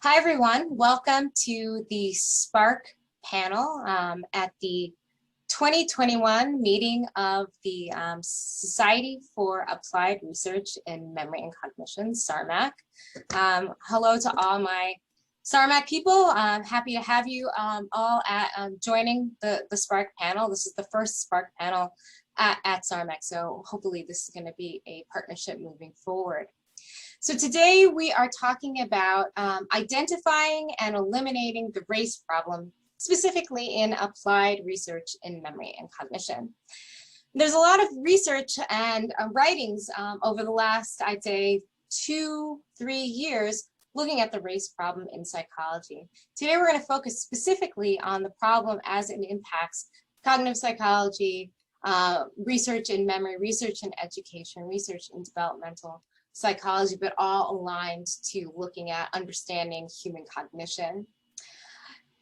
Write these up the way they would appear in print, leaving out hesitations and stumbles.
Hi, everyone. Welcome to the Spark panel at the 2021 meeting of the Society for Applied Research in Memory and Cognition, SARMAC. Hello to all my SARMAC people. I'm happy to have you all at joining the Spark panel. This is the first Spark panel at SARMAC, so hopefully this is going to be a partnership moving forward. So today we are talking about identifying and eliminating the race problem, specifically in applied research in memory and cognition. There's a lot of research and writings over the last, I'd say, 2-3 years looking at the race problem in psychology. Today we're going to focus specifically on the problem as it impacts cognitive psychology, research in memory, research in education, research in developmental psychology, but all aligned to looking at understanding human cognition.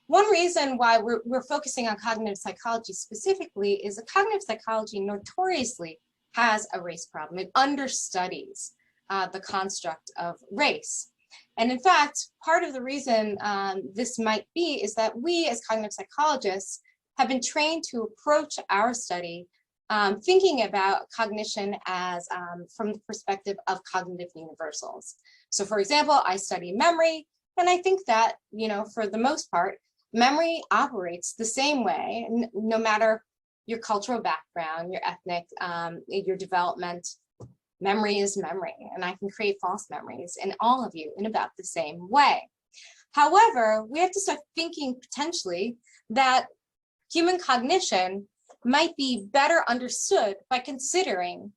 One reason why we're focusing on cognitive psychology specifically is that cognitive psychology notoriously has a race problem. It understudies the construct of race. And in fact, part of the reason this might be is that we as cognitive psychologists have been trained to approach our study thinking about cognition as from the perspective of cognitive universals. So for example, I study memory, and I think that, for the most part, memory operates the same way, no matter your cultural background, your ethnic, your development. Memory is memory, and I can create false memories in all of you in about the same way. However, we have to start thinking potentially that human cognition might be better understood by considering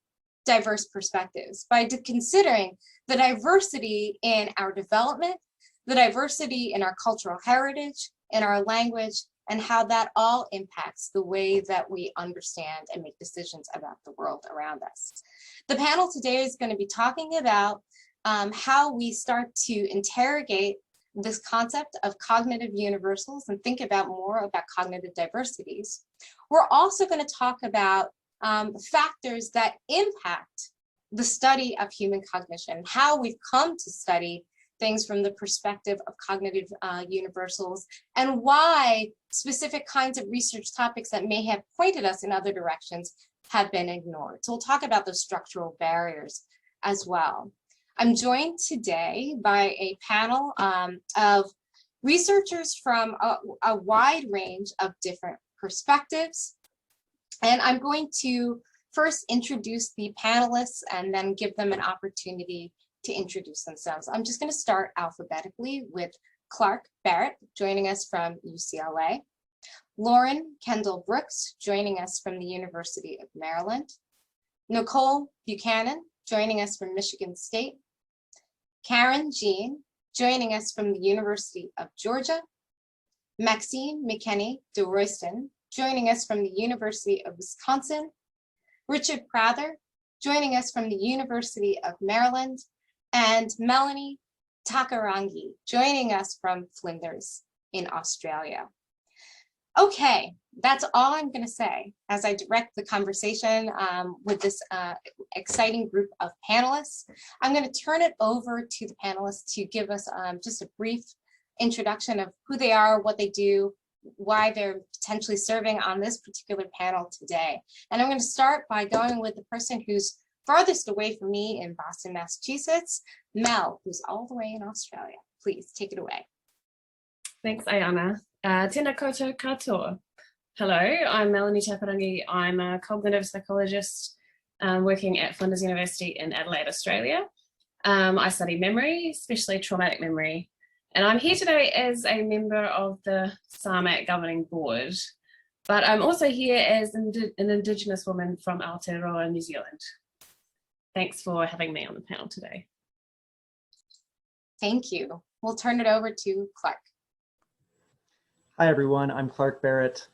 diverse perspectives, by considering the diversity in our development, the diversity in our cultural heritage, in our language, and how that all impacts the way that we understand and make decisions about the world around us. The panel today is going to be talking about how we start to interrogate this concept of cognitive universals and think about more about cognitive diversities. We're also going to talk about factors that impact the study of human cognition, how we've come to study things from the perspective of cognitive universals, and why specific kinds of research topics that may have pointed us in other directions have been ignored. So we'll talk about those structural barriers as well. I'm joined today by a panel of researchers from a wide range of different perspectives. And I'm going to first introduce the panelists and then give them an opportunity to introduce themselves. I'm just going to start alphabetically with Clark Barrett, joining us from UCLA. Lauren Kendall Brooks, joining us from the University of Maryland. Nicole Buchanan, joining us from Michigan State. Karen Jean, joining us from the University of Georgia. Maxine McKinney de Royston, joining us from the University of Wisconsin. Richard Prather, joining us from the University of Maryland. And Melanie Chaparangi, joining us from Flinders in Australia. Okay, that's all I'm going to say as I direct the conversation with this exciting group of panelists. I'm going to turn it over to the panelists to give us just a brief introduction of who they are, what they do, why they're potentially serving on this particular panel today. And I'm going to start by going with the person who's farthest away from me in Boston, Massachusetts, Mel, who's all the way in Australia. Please take it away. Thanks, Ayanna. Tēnā koutou katoa. Hello, I'm Melanie Chaparangi. I'm a cognitive psychologist working at Flinders University in Adelaide, Australia. I study memory, especially traumatic memory. And I'm here today as a member of the SARMAC governing board. But I'm also here as an Indigenous woman from Aotearoa, New Zealand. Thanks for having me on the panel today. Thank you. We'll turn it over to Clark. Hi, everyone. I'm Clark Barrett.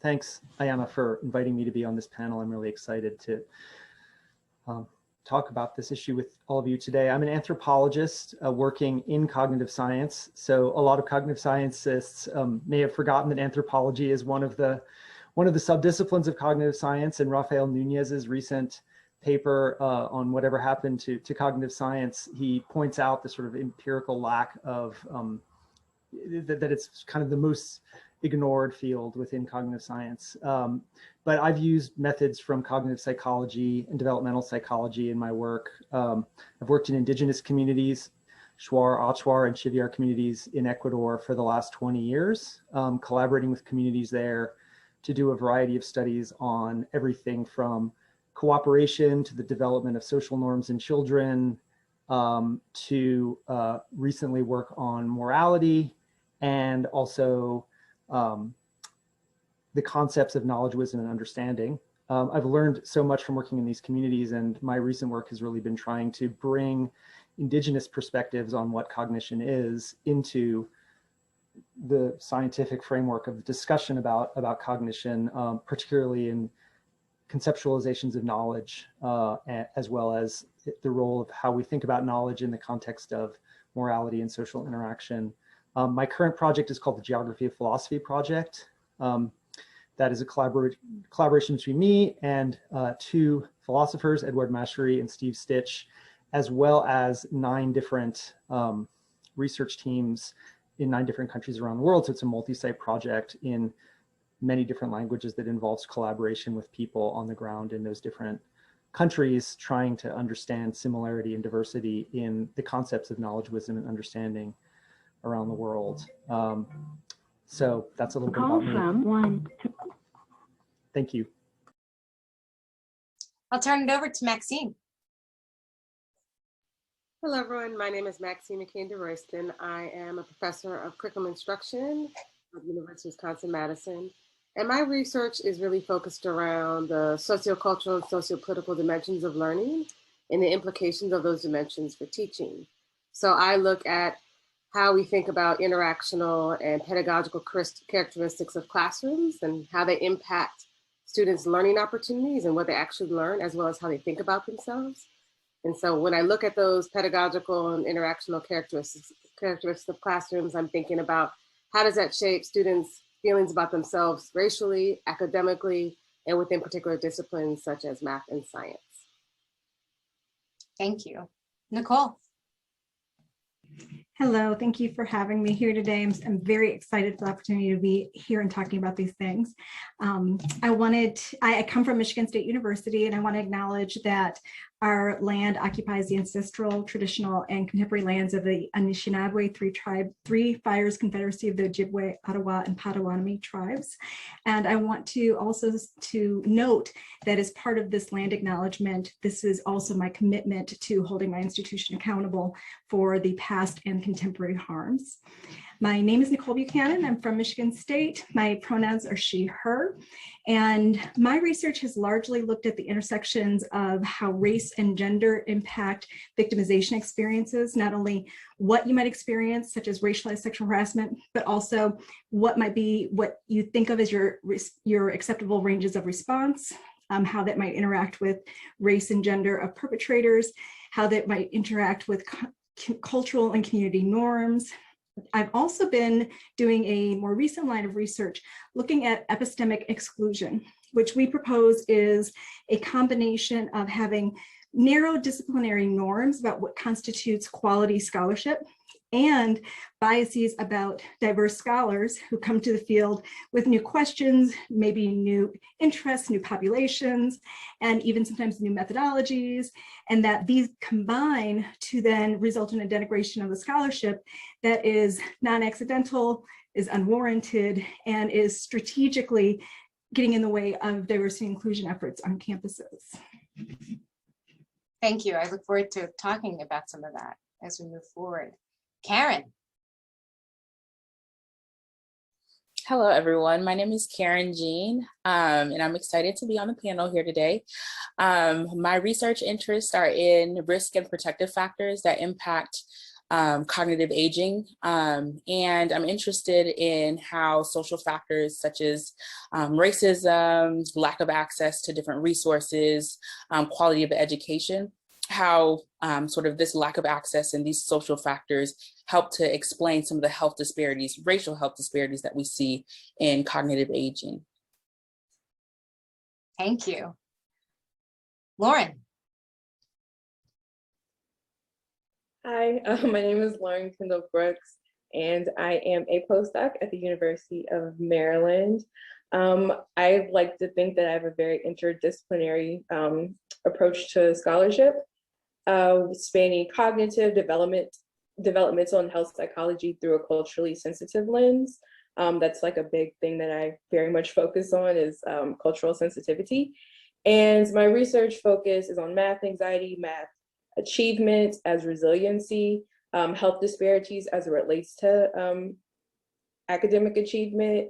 Thanks, Ayanna, for inviting me to be on this panel. I'm really excited to talk about this issue with all of you today. I'm an anthropologist working in cognitive science. So a lot of cognitive scientists may have forgotten that anthropology is one of the subdisciplines of cognitive science, and Rafael Nunez's recent paper on Whatever Happened to Cognitive Science, he points out the sort of empirical lack of, that it's kind of the most ignored field within cognitive science. But I've used methods from cognitive psychology and developmental psychology in my work. I've worked in indigenous communities, Shuar, Achuar, and Chivyar communities in Ecuador for the last 20 years, collaborating with communities there to do a variety of studies on everything from cooperation to the development of social norms in children, to recently work on morality, and also the concepts of knowledge, wisdom, and understanding. I've learned so much from working in these communities, and my recent work has really been trying to bring indigenous perspectives on what cognition is into the scientific framework of discussion about cognition, particularly in conceptualizations of knowledge, as well as the role of how we think about knowledge in the context of morality and social interaction. My current project is called the Geography of Philosophy Project. That is a collaboration between me and two philosophers, Edward Mashery and Steve Stitch, as well as 9 different research teams in 9 different countries around the world. So it's a multi-site project in many different languages that involves collaboration with people on the ground in those different countries, trying to understand similarity and diversity in the concepts of knowledge, wisdom, and understanding around the world. So that's a little bit about me. Thank you. I'll turn it over to Maxine. Hello, everyone. My name is Maxine McCain DeRoyston. I am a professor of curriculum instruction at the University of Wisconsin-Madison. And my research is really focused around the sociocultural and sociopolitical dimensions of learning and the implications of those dimensions for teaching. So I look at how we think about interactional and pedagogical characteristics of classrooms and how they impact students' learning opportunities and what they actually learn, as well as how they think about themselves. And so when I look at those pedagogical and interactional characteristics of classrooms, I'm thinking about how does that shape students' feelings about themselves racially, academically, and within particular disciplines such as math and science. Thank you. Nicole. Hello, thank you for having me here today. I'm very excited for the opportunity to be here and talking about these things. I come from Michigan State University, and I want to acknowledge that our land occupies the ancestral, traditional, and contemporary lands of the Anishinaabe, Three Fires Confederacy of the Ojibwe, Ottawa, and Potawatomi tribes. And I want to also note that as part of this land acknowledgement, this is also my commitment to holding my institution accountable for the past and contemporary harms. My name is Nicole Buchanan. I'm from Michigan State. My pronouns are she, her. And my research has largely looked at the intersections of how race and gender impact victimization experiences, not only what you might experience, such as racialized sexual harassment, but also what might be what you think of as your acceptable ranges of response, how that might interact with race and gender of perpetrators, how that might interact with cultural and community norms. I've also been doing a more recent line of research looking at epistemic exclusion, which we propose is a combination of having narrow disciplinary norms about what constitutes quality scholarship and biases about diverse scholars who come to the field with new questions, maybe new interests, new populations, and even sometimes new methodologies, and that these combine to then result in a denigration of the scholarship that is non-accidental, is unwarranted, and is strategically getting in the way of diversity and inclusion efforts on campuses. Thank you. I look forward to talking about some of that as we move forward. Karen. Hello, everyone. My name is Karen Jean, and I'm excited to be on the panel here today. My research interests are in risk and protective factors that impact cognitive aging, and I'm interested in how social factors such as racism, lack of access to different resources, quality of education, how sort of this lack of access and these social factors help to explain some of the health disparities, racial health disparities that we see in cognitive aging. Thank you. Lauren. Hi, my name is Lauren Kendall Brooks, and I am a postdoc at the University of Maryland. I like to think that I have a very interdisciplinary approach to scholarship, spanning cognitive developmental and health psychology through a culturally sensitive lens. That's like a big thing that I very much focus on is cultural sensitivity. And my research focus is on math anxiety, math achievement as resiliency, health disparities as it relates to academic achievement,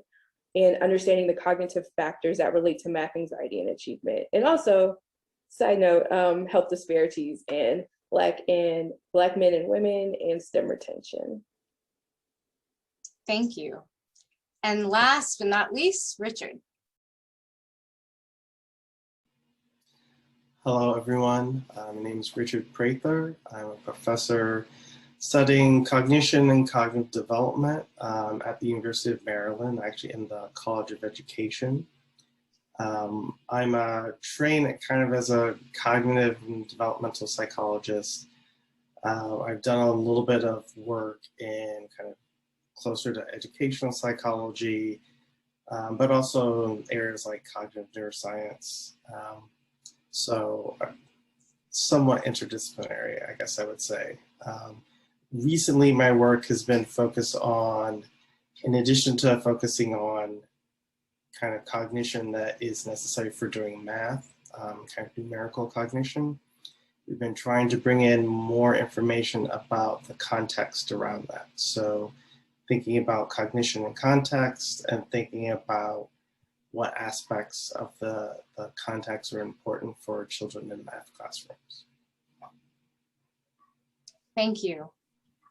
and understanding the cognitive factors that relate to math anxiety and achievement. And also, side note, health disparities and Black men and women and STEM retention. Thank you. And last but not least, Richard. Hello, everyone. My name is Richard Prather. I'm a professor studying cognition and cognitive development at the University of Maryland, actually in the College of Education. I'm trained kind of as a cognitive and developmental psychologist. I've done a little bit of work in kind of closer to educational psychology, but also in areas like cognitive neuroscience. So somewhat interdisciplinary, I guess I would say. Recently, my work has been focused on, in addition to focusing on kind of cognition that is necessary for doing math, kind of numerical cognition, we've been trying to bring in more information about the context around that. So thinking about cognition in context and thinking about what aspects of the context are important for children in math classrooms. Thank you.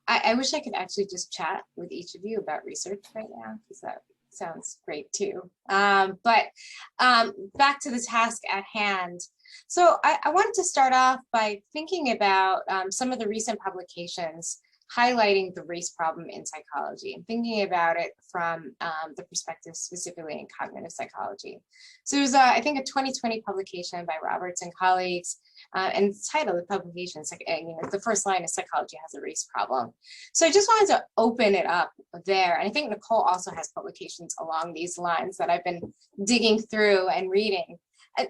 I wish I could actually just chat with each of you about research right now, because that sounds great too. But back to the task at hand. So I wanted to start off by thinking about some of the recent publications highlighting the race problem in psychology and thinking about it from the perspective specifically in cognitive psychology. So there's, I think, a 2020 publication by Roberts and colleagues, and the title of the publication is, the first line is "Psychology has a race problem." So I just wanted to open it up there. And I think Nicole also has publications along these lines that I've been digging through and reading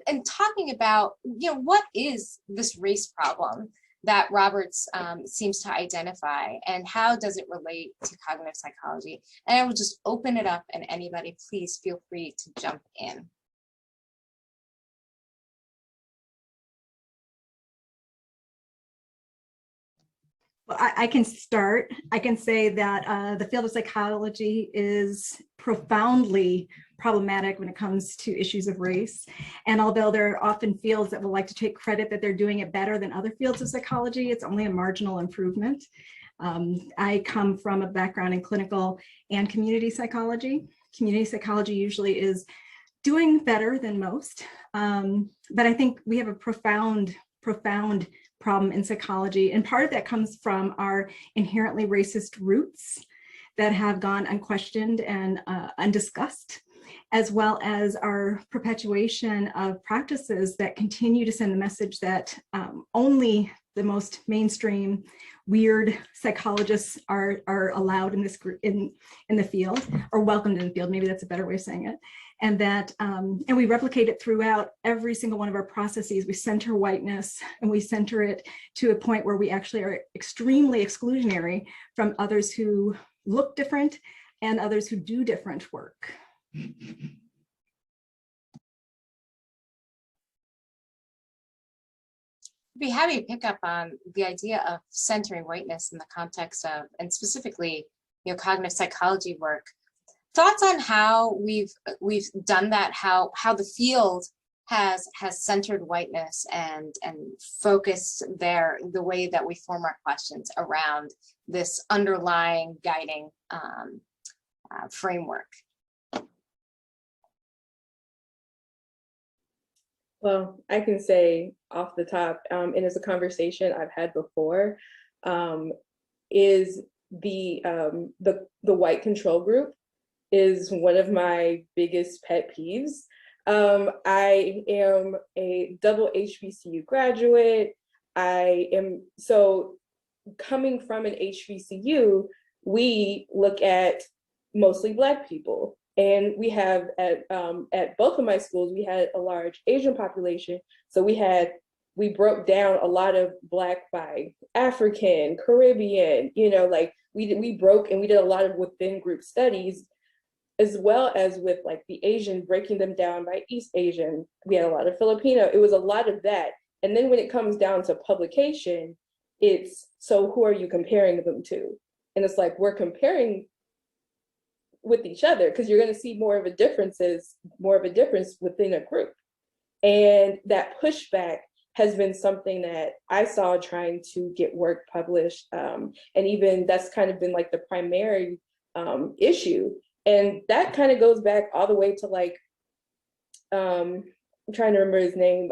and talking about, what is this race problem that Roberts seems to identify, and how does it relate to cognitive psychology? And I will just open it up, and anybody, please feel free to jump in. Well, I can start. I can say that the field of psychology is profoundly problematic when it comes to issues of race. And although there are often fields that will like to take credit that they're doing it better than other fields of psychology, it's only a marginal improvement. I come from a background in clinical and community psychology. Community psychology usually is doing better than most, but I think we have a profound problem in psychology. And part of that comes from our inherently racist roots that have gone unquestioned and undiscussed, as well as our perpetuation of practices that continue to send the message that only the most mainstream weird psychologists are allowed in this group, in the field, or welcomed in the field. Maybe that's a better way of saying it. And that, and we replicate it throughout every single one of our processes. We center whiteness, and we center it to a point where we actually are extremely exclusionary from others who look different and others who do different work. I'd be happy to pick up on the idea of centering whiteness in the context of, and specifically, cognitive psychology work. Thoughts on how we've done that, how the field has centered whiteness and focused the way that we form our questions around this underlying guiding framework. Well, I can say off the top, and it's a conversation I've had before, is the white control group is one of my biggest pet peeves. I am a double HBCU graduate. So coming from an HBCU, we look at mostly Black people. And we have at both of my schools, we had a large Asian population. So we broke down a lot of Black by African, Caribbean, you know, like we broke and we did a lot of within group studies, as well as with like the Asian, breaking them down by East Asian. We had a lot of Filipino. It was a lot of that. And then when it comes down to publication, it's, so who are you comparing them to? And it's like, we're comparing with each other, because you're going to see more of a difference within a group. And that pushback has been something that I saw trying to get work published. And even that's kind of been like the primary issue. And that kind of goes back all the way to like, I'm trying to remember his name,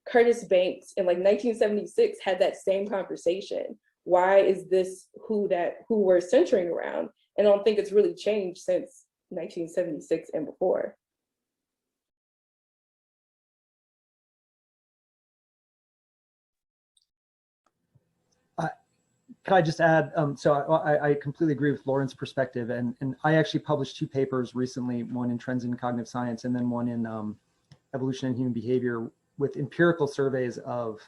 Curtis Banks in like 1976 had that same conversation. Why is this who we're centering around? And I don't think it's really changed since 1976 and before. Can I just add, so I completely agree with Lauren's perspective, and I actually published 2 papers recently, one in Trends in Cognitive Science and then one in Evolution and Human Behavior, with empirical surveys of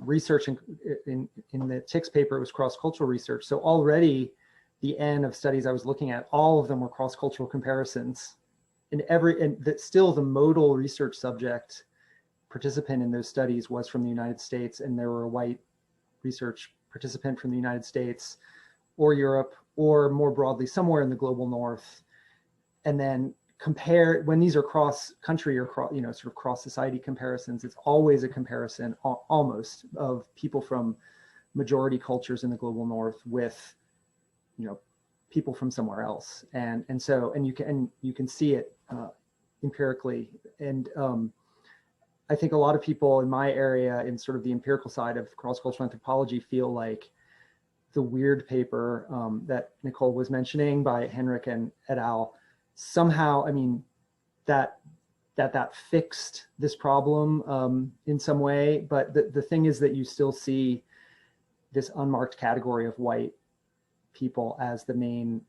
research. In the TICS paper, it was cross-cultural research. So already the N of studies I was looking at, all of them were cross-cultural comparisons. And that still the modal research subject participant in those studies was from the United States, and there were a white research participant from the United States or Europe, or more broadly, somewhere in the global north. And then compare, when these are cross-country or sort of cross-society comparisons, it's always a comparison almost of people from majority cultures in the global north with, people from somewhere else. And you can see it empirically. And I think a lot of people in my area, in sort of the empirical side of cross-cultural anthropology, feel like the weird paper that Nicole was mentioning by Henrik and et al. Somehow, I mean, that fixed this problem in some way. But the thing is that you still see this unmarked category of white people as the main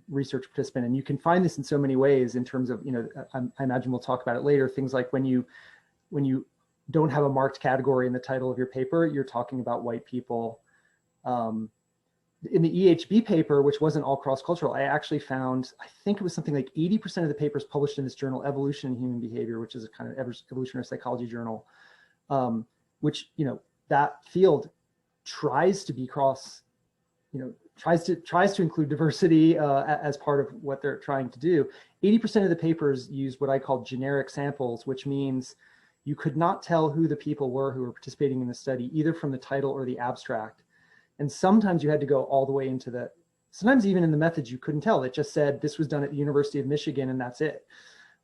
research participant. And you can find this in so many ways in terms of, I imagine we'll talk about it later, things like when you don't have a marked category in the title of your paper, you're talking about white people. In the EHB paper, which wasn't all cross-cultural, I actually found, I think it was something like 80% of the papers published in this journal, Evolution and Human Behavior, which is a kind of evolutionary psychology journal, which, that field tries to be tries to include diversity as part of what they're trying to do. 80% of the papers use what I call generic samples, which means you could not tell who the people were who were participating in the study, either from the title or the abstract. And sometimes you had to go all the way into sometimes even in the methods, you couldn't tell. It just said this was done at the University of Michigan and that's it.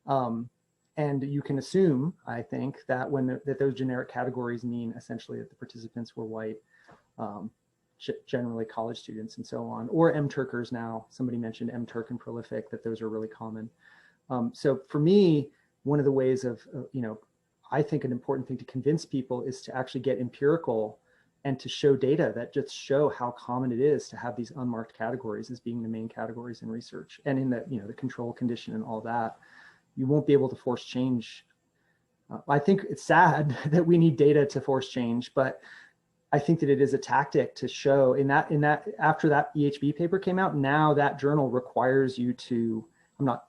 And you can assume, I think, that that those generic categories mean essentially that the participants were white, generally college students and so on, or M-Turkers now. Somebody mentioned M-Turk and prolific, that those are really common. So for me, one of the ways of, I think an important thing to convince people is to actually get empirical and to show data that just show how common it is to have these unmarked categories as being the main categories in research. And in the, the control condition and all that, you won't be able to force change. I think it's sad that we need data to force change, but I think that it is a tactic to show in that after that EHB paper came out, now that journal requires you to, I'm not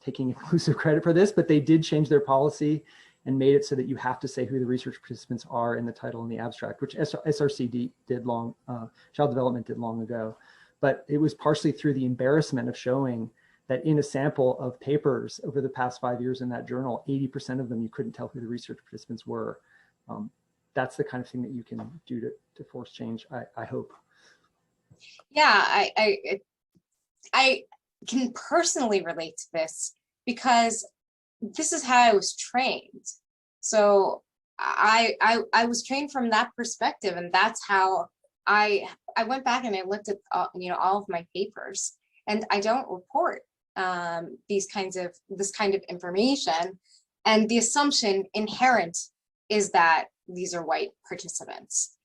taking exclusive credit for this, but they did change their policy and made it so that you have to say who the research participants are in the title and the abstract, which SRC did Child Development did long ago. But it was partially through the embarrassment of showing that in a sample of papers over the past 5 years in that journal, 80% of them, you couldn't tell who the research participants were. That's the kind of thing that you can do to force change, I hope. Yeah, I can personally relate to this because this is how I was trained. So I was trained from that perspective, and that's how I went back and I looked at all of my papers, and I don't report this kind of information, and the assumption inherent is that these are white participants.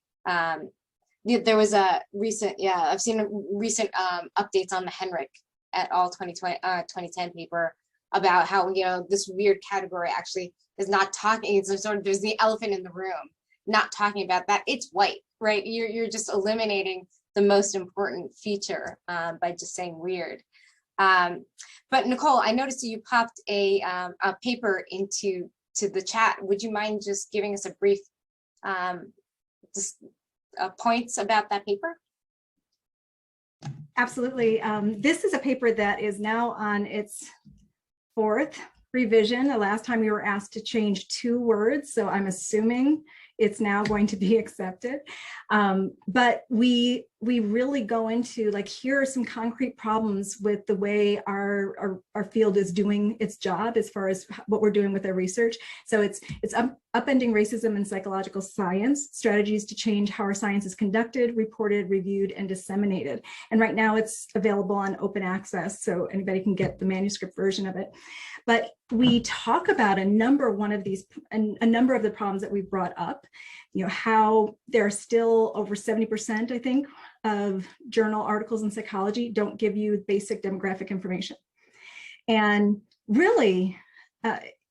there was a recent, I've seen recent updates on the Henrik et al. 2010 paper about how, this weird category actually is not talking. It's sort of, there's the elephant in the room, not talking about that. It's white, right? You're just eliminating the most important feature by just saying weird. But Nicole, I noticed that you popped a paper into the chat. Would you mind just giving us a brief points about that paper? Absolutely. This is a paper that is now on its 4th revision. The last time we were asked to change 2 words, so I'm assuming it's now going to be accepted. But we really go into, like, here are some concrete problems with the way our field is doing its job as far as what we're doing with our research. So it's upending racism in psychological science, strategies to change how our science is conducted, reported, reviewed, and disseminated. And right now it's available on open access, so anybody can get the manuscript version of it. But we talk about a number of the problems that we brought up, how there are still over 70%, I think, of journal articles in psychology don't give you basic demographic information. And really,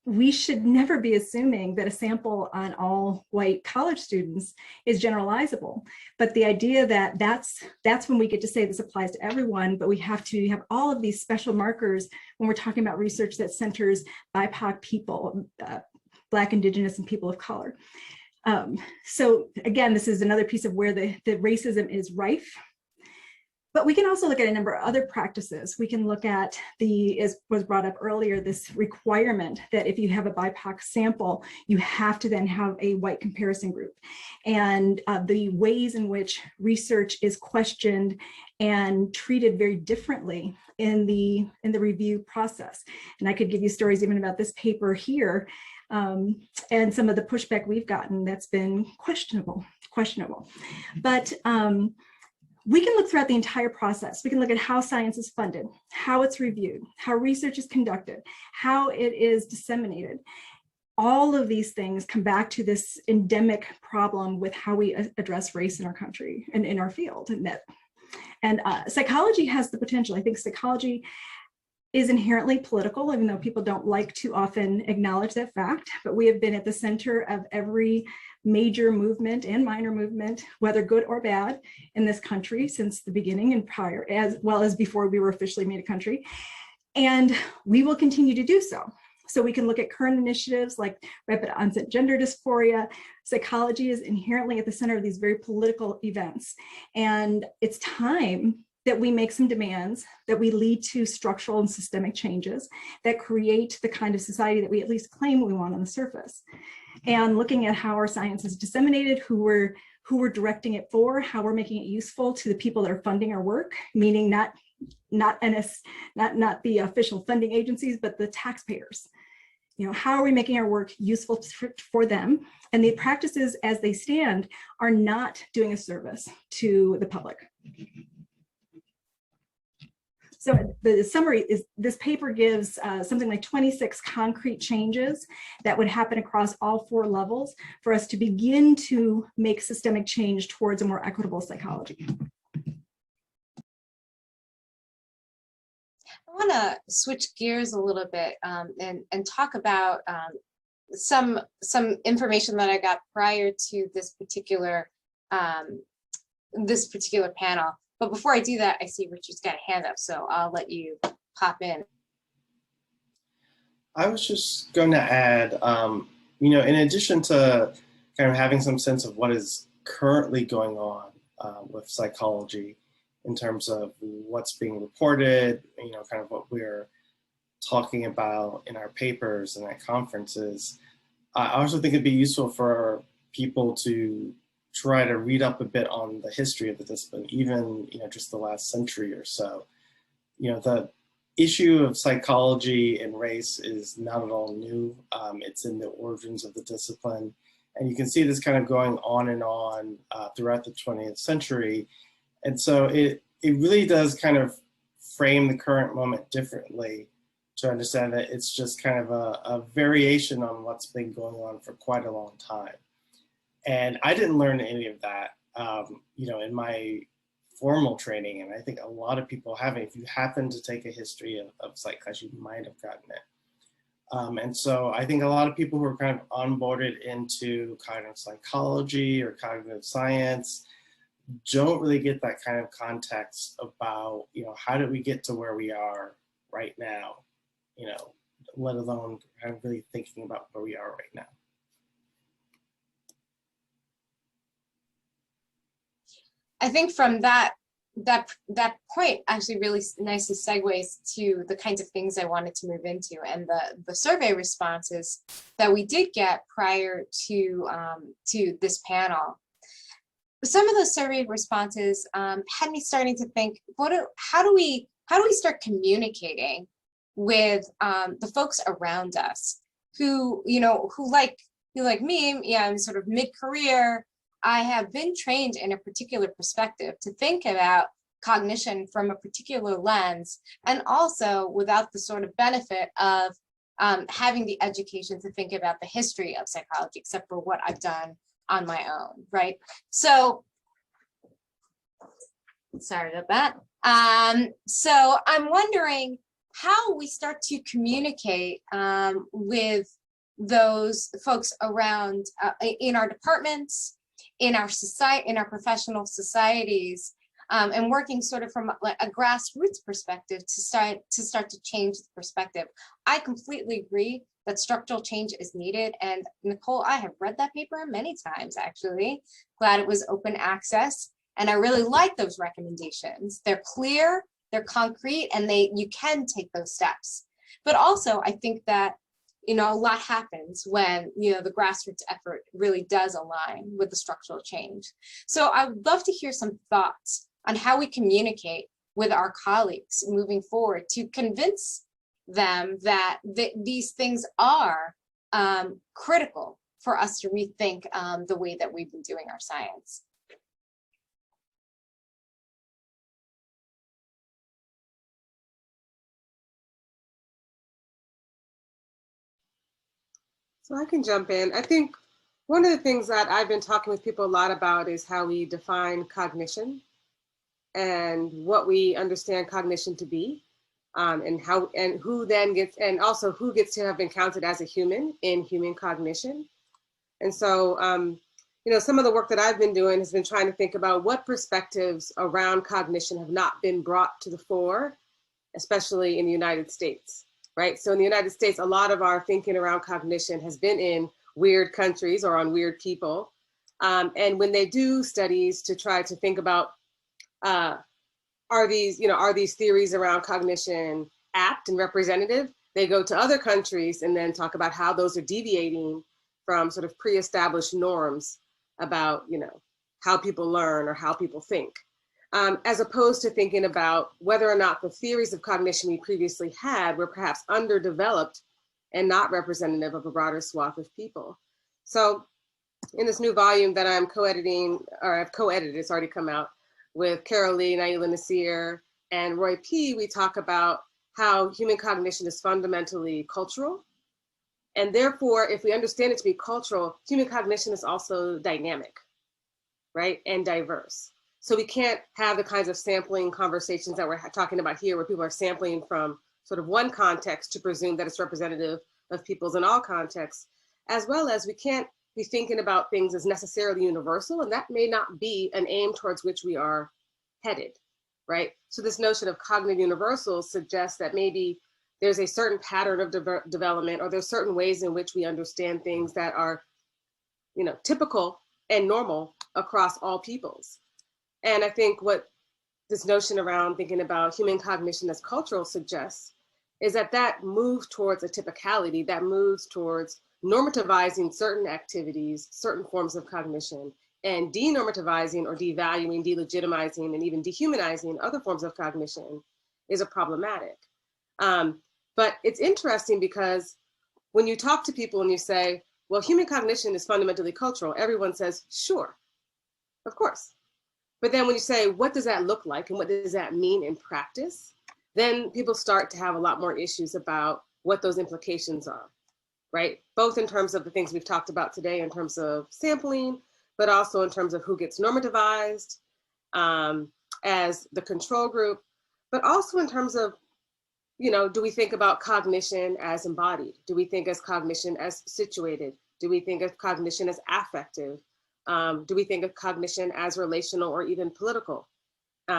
we should never be assuming that a sample on all white college students is generalizable. But the idea that that's when we get to say this applies to everyone, but we have to have all of these special markers when we're talking about research that centers BIPOC people, Black, Indigenous, and people of color. So again, this is another piece of where the racism is rife. But we can also look at a number of other practices. We can look at as was brought up earlier, this requirement that if you have a BIPOC sample, you have to then have a white comparison group. And the ways in which research is questioned and treated very differently in the review process. And I could give you stories even about this paper here, and some of the pushback we've gotten that's been questionable. But we can look throughout the entire process. We can look at how science is funded, how it's reviewed, how research is conducted, how it is disseminated. All of these things come back to this endemic problem with how we address race in our country and in our field. And psychology has the potential. I think psychology is inherently political, even though people don't like to often acknowledge that fact, but we have been at the center of every major movement and minor movement, whether good or bad, in this country since the beginning and prior, as well as before we were officially made a country. And we will continue to do so. So we can look at current initiatives like rapid onset gender dysphoria. Psychology is inherently at the center of these very political events. And it's time that we make some demands, that we lead to structural and systemic changes that create the kind of society that we at least claim we want on the surface. And looking at how our science is disseminated, who we're directing it for, how we're making it useful to the people that are funding our work, meaning not the official funding agencies, but the taxpayers. How are we making our work useful for them? And the practices as they stand are not doing a service to the public. So the summary is this paper gives something like 26 concrete changes that would happen across all 4 levels for us to begin to make systemic change towards a more equitable psychology. I want to switch gears a little bit and talk about some information that I got prior to this particular panel. But before I do that, I see Richard's got a hand up, so I'll let you pop in. I was just going to add, in addition to kind of having some sense of what is currently going on with psychology in terms of what's being reported, kind of what we're talking about in our papers and at conferences, I also think it'd be useful for people to try to read up a bit on the history of the discipline, even just the last century or so. The issue of psychology and race is not at all new. It's in the origins of the discipline, and you can see this kind of going on and on throughout the 20th century. And so it really does kind of frame the current moment differently to understand that it's just kind of a variation on what's been going on for quite a long time. And I didn't learn any of that you know, in my formal training, and I think a lot of people haven't, if you happen to take a history of psychology, you might have gotten it. And so I think a lot of people who are kind of onboarded into cognitive psychology or cognitive science don't really get that kind of context about, you know, how did we get to where we are right now, you know, let alone kind of really thinking about where we are right now. I think from that point actually really nicely segues to the kinds of things I wanted to move into, and the survey responses that we did get prior to this panel. Some of those survey responses had me starting to think, how do we start communicating with the folks around us who, you know, who like me, yeah, I'm sort of mid-career. I have been trained in a particular perspective to think about cognition from a particular lens, and also without the sort of benefit of having the education to think about the history of psychology, except for what I've done on my own, right? So, sorry about that. So I'm wondering how we start to communicate with those folks around in our departments, in our society, in our professional societies, and working sort of from like a grassroots perspective to start to change the perspective. I completely agree that structural change is needed. And Nicole, I have read that paper many times, actually. Glad it was open access. And I really like those recommendations. They're clear, they're concrete, and you can take those steps. But also, I think that, you know, a lot happens when, you know, the grassroots effort really does align with the structural change. So I would love to hear some thoughts on how we communicate with our colleagues moving forward to convince them that these things are critical for us to rethink the way that we've been doing our science. So I can jump in. I think one of the things that I've been talking with people a lot about is how we define cognition and what we understand cognition to be, and who then gets, and also who gets to have been counted as a human in human cognition. And so, you know, some of the work that I've been doing has been trying to think about what perspectives around cognition have not been brought to the fore, especially in the United States. Right. So in the United States, a lot of our thinking around cognition has been in weird countries or on weird people. And when they do studies to try to think about, are these theories around cognition apt and representative, they go to other countries and then talk about how those are deviating from sort of pre-established norms about, you know, how people learn or how people think. As opposed to thinking about whether or not the theories of cognition we previously had were perhaps underdeveloped and not representative of a broader swath of people. So in this new volume that I'm co-editing, or I've co-edited, it's already come out, with Carol Lee, Naila Nasir, and Roy P., we talk about how human cognition is fundamentally cultural. And therefore, if we understand it to be cultural, human cognition is also dynamic, right, and diverse. So we can't have the kinds of sampling conversations that we're talking about here, where people are sampling from sort of one context to presume that it's representative of peoples in all contexts, as well as we can't be thinking about things as necessarily universal, and that may not be an aim towards which we are headed, right? So this notion of cognitive universals suggests that maybe there's a certain pattern of development, or there's certain ways in which we understand things that are, you know, typical and normal across all peoples. And I think what this notion around thinking about human cognition as cultural suggests is that moves towards a typicality, that moves towards normativizing certain activities, certain forms of cognition, and denormativizing or devaluing, delegitimizing, and even dehumanizing other forms of cognition is a problematic. But it's interesting because when you talk to people and you say, well, human cognition is fundamentally cultural, everyone says, sure, of course. But then when you say, what does that look like and what does that mean in practice? Then people start to have a lot more issues about what those implications are, right? Both in terms of the things we've talked about today in terms of sampling, but also in terms of who gets normativized as the control group, but also in terms of, you know, do we think about cognition as embodied? Do we think as cognition as situated? Do we think of cognition as affective? Do we think of cognition as relational or even political?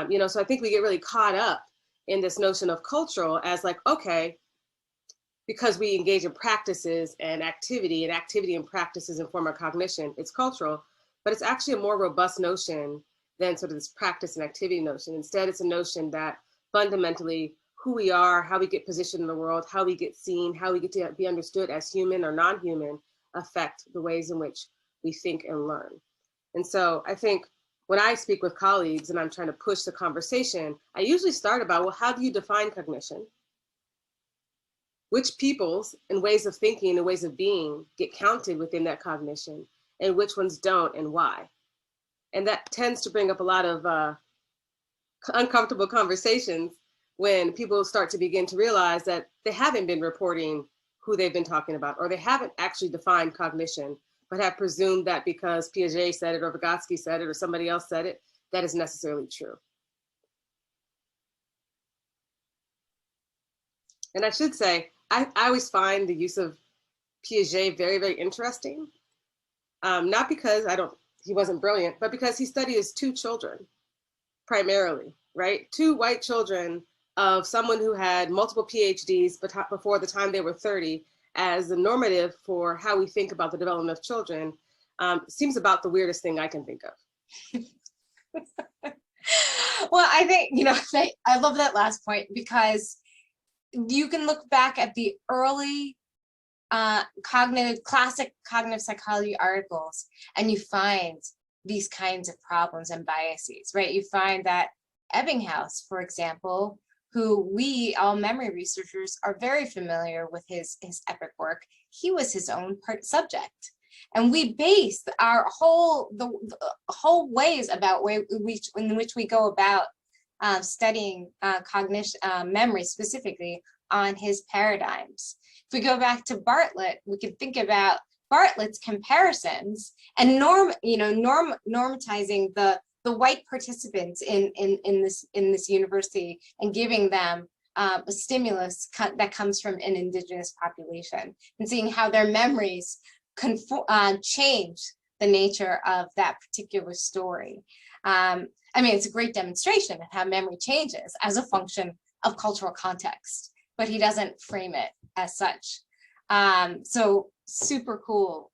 You know, so I think we get really caught up in this notion of cultural as like, okay, because we engage in practices and activity and practices inform our cognition, it's cultural, but it's actually a more robust notion than sort of this practice and activity notion. Instead, it's a notion that fundamentally who we are, how we get positioned in the world, how we get seen, how we get to be understood as human or non-human affect the ways in which we think and learn. And so I think when I speak with colleagues and I'm trying to push the conversation, I usually start about, well, how do you define cognition? Which peoples and ways of thinking and ways of being get counted within that cognition, and which ones don't, and why? And that tends to bring up a lot of uncomfortable conversations when people start to begin to realize that they haven't been reporting who they've been talking about, or they haven't actually defined cognition, but have presumed that because Piaget said it, or Vygotsky said it, or somebody else said it, that is necessarily true. And I should say, I always find the use of Piaget very, very interesting. Not because he wasn't brilliant, but because he studied his two children, primarily, right? Two white children of someone who had multiple PhDs before the time they were 30, as the normative for how we think about the development of children, seems about the weirdest thing I can think of. Well, I think, you know, I love that last point, because you can look back at the early classic cognitive psychology articles, and you find these kinds of problems and biases, right? You find that Ebbinghaus, for example, who all memory researchers are very familiar with his epic work, he was his own subject. And we base our whole ways about in which we go about studying cognition, memory specifically, on his paradigms. If we go back to Bartlett, we can think about Bartlett's comparisons and normatizing the white participants in this university and giving them a stimulus that comes from an indigenous population, and seeing how their memories change the nature of that particular story. I mean, it's a great demonstration of how memory changes as a function of cultural context, but he doesn't frame it as such. So super cool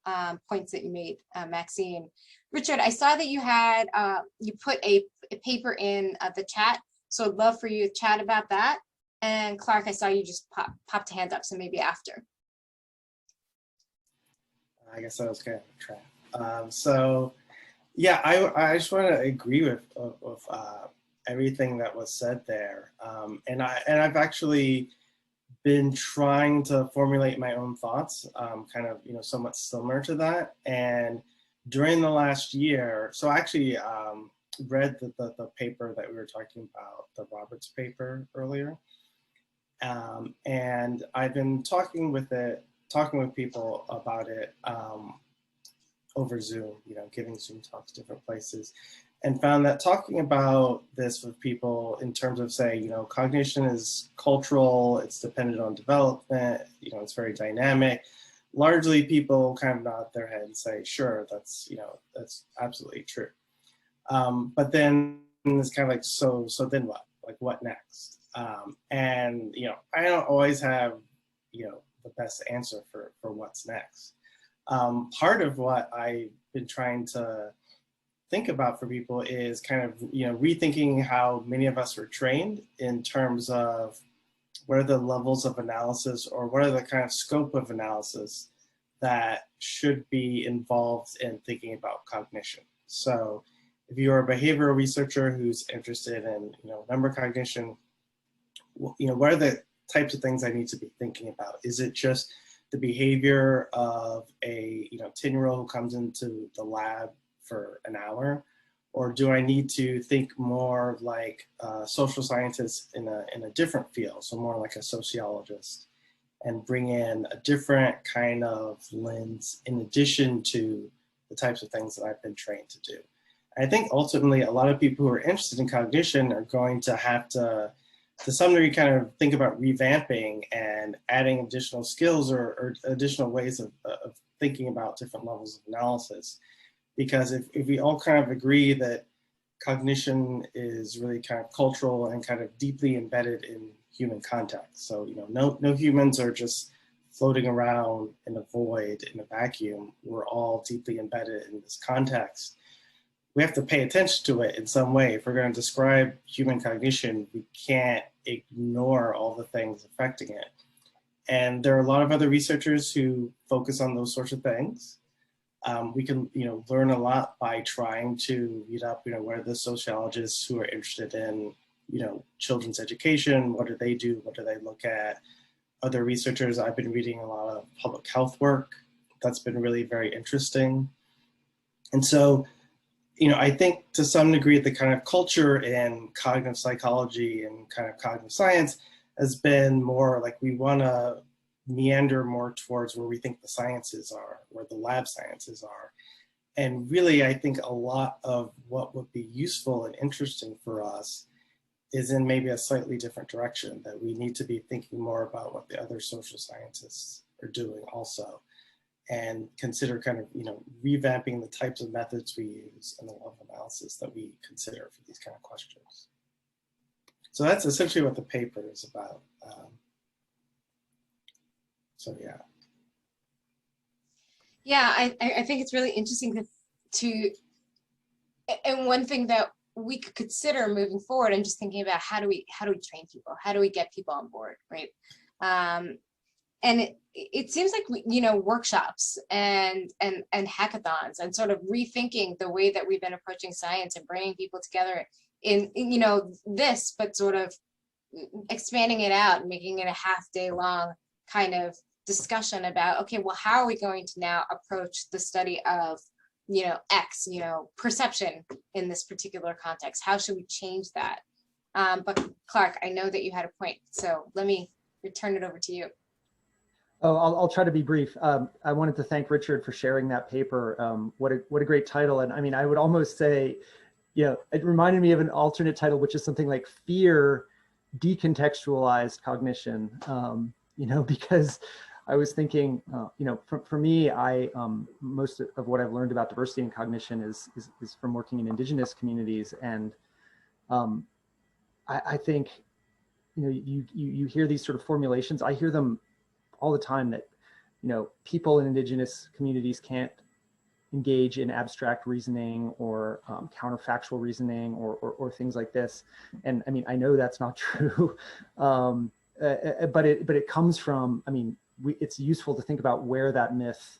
points that you made, Maxine. Richard, I saw that you had, you put a paper in the chat, so I'd love for you to chat about that. And Clark, I saw you just popped a hand up, so maybe after. I guess I was kind of trapped. So yeah, I just want to agree with everything that was said there. And I've actually been trying to formulate my own thoughts, kind of, you know, somewhat similar to that. And during the last year, so I actually read the paper that we were talking about, the Roberts paper earlier. And I've been talking with people about it over Zoom, you know, giving Zoom talks different places, and found that talking about this with people in terms of, say, you know, cognition is cultural, it's dependent on development, you know, it's very dynamic. Largely people kind of nod their head and say, sure, that's, you know, that's absolutely true. But then it's kind of like, so then what? Like, what next? And, you know, I don't always have, you know, the best answer for what's next. Part of what I've been trying to think about for people is kind of, you know, rethinking how many of us are trained in terms of what are the levels of analysis, or what are the kind of scope of analysis that should be involved in thinking about cognition. So if you're a behavioral researcher who's interested in, you know, number cognition, you know, what are the types of things I need to be thinking about? Is it just the behavior of a, you know, 10-year-old who comes into the lab for an hour? Or do I need to think more like social scientists in a different field, so more like a sociologist, and bring in a different kind of lens in addition to the types of things that I've been trained to do. I think ultimately a lot of people who are interested in cognition are going to have to some degree, kind of think about revamping and adding additional skills or additional ways of thinking about different levels of analysis. Because if we all kind of agree that cognition is really kind of cultural and kind of deeply embedded in human context. So, no humans are just floating around in a void, in a vacuum. We're all deeply embedded in this context. We have to pay attention to it in some way. If we're going to describe human cognition, we can't ignore all the things affecting it. And there are a lot of other researchers who focus on those sorts of things. We can, learn a lot by trying to read up, what are the sociologists who are interested in, children's education? What do they do? What do they look at? Other researchers, I've been reading a lot of public health work. That's been really very interesting. And so, I think to some degree the kind of culture in cognitive psychology and kind of cognitive science has been more like we want to meander more towards where we think the sciences are, where the lab sciences are. And really, I think a lot of what would be useful and interesting for us is in maybe a slightly different direction, that we need to be thinking more about what the other social scientists are doing also, and consider kind of, revamping the types of methods we use and the level of analysis that we consider for these kind of questions. So that's essentially what the paper is about. So yeah. Yeah, I think it's really interesting and one thing that we could consider moving forward, and just thinking about how do we train people? How do we get people on board, right? And it seems like workshops and hackathons and sort of rethinking the way that we've been approaching science and bringing people together in this, but sort of expanding it out and making it a half-day long kind of discussion about, okay, well, how are we going to now approach the study of X, perception in this particular context? How should we change that? But Clark, I know that you had a point, so let me return it over to you. Oh, I'll try to be brief. I wanted to thank Richard for sharing that paper. What a great title. And I mean, I would almost say, it reminded me of an alternate title, which is something like Fear Decontextualized Cognition, because I was thinking, for me, most of what I've learned about diversity and cognition is from working in Indigenous communities. And I think, you hear these sort of formulations. I hear them all the time that, people in Indigenous communities can't engage in abstract reasoning or counterfactual reasoning or things like this. And I mean, I know that's not true, but it comes from, I mean, it's useful to think about where that myth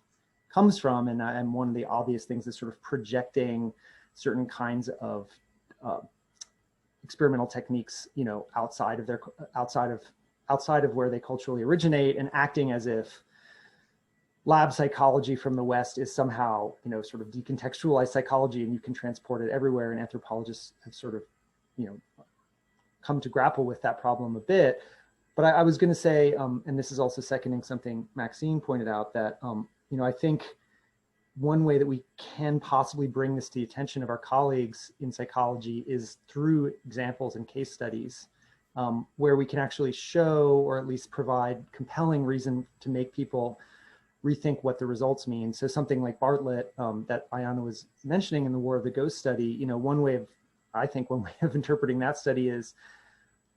comes from. And one of the obvious things is sort of projecting certain kinds of experimental techniques, outside of where they culturally originate, and acting as if lab psychology from the West is somehow, sort of decontextualized psychology, and you can transport it everywhere. And anthropologists have sort of, come to grapple with that problem a bit. But I was going to say, and this is also seconding something Maxine pointed out, that, I think one way that we can possibly bring this to the attention of our colleagues in psychology is through examples and case studies, where we can actually show, or at least provide compelling reason to make people rethink what the results mean. So something like Bartlett that Ayanna was mentioning in the War of the Ghost study, one way of interpreting that study is,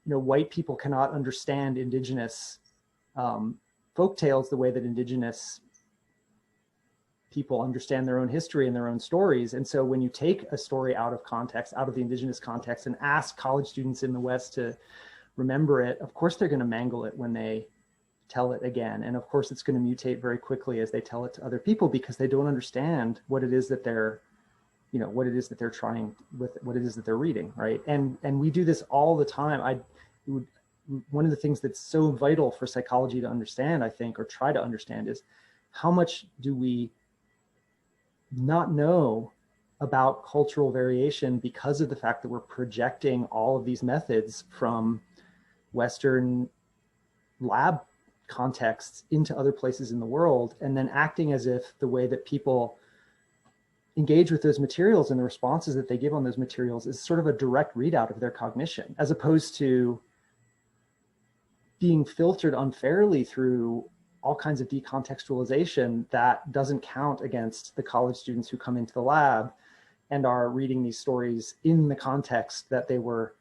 white people cannot understand Indigenous folktales the way that Indigenous people understand their own history and their own stories. And so when you take a story out of context, out of the Indigenous context, and ask college students in the West to remember it, of course they're going to mangle it when they tell it again. And of course it's going to mutate very quickly as they tell it to other people, because they don't understand what it is that they're, what it is that they're trying with, what it is that they're reading, right? And we do this all the time. One of the things that's so vital for psychology to understand, I think, or try to understand, is how much do we not know about cultural variation because of the fact that we're projecting all of these methods from Western lab contexts into other places in the world, and then acting as if the way that people engage with those materials and the responses that they give on those materials is sort of a direct readout of their cognition, as opposed to being filtered unfairly through all kinds of decontextualization that doesn't count against the college students who come into the lab and are reading these stories in the context that they were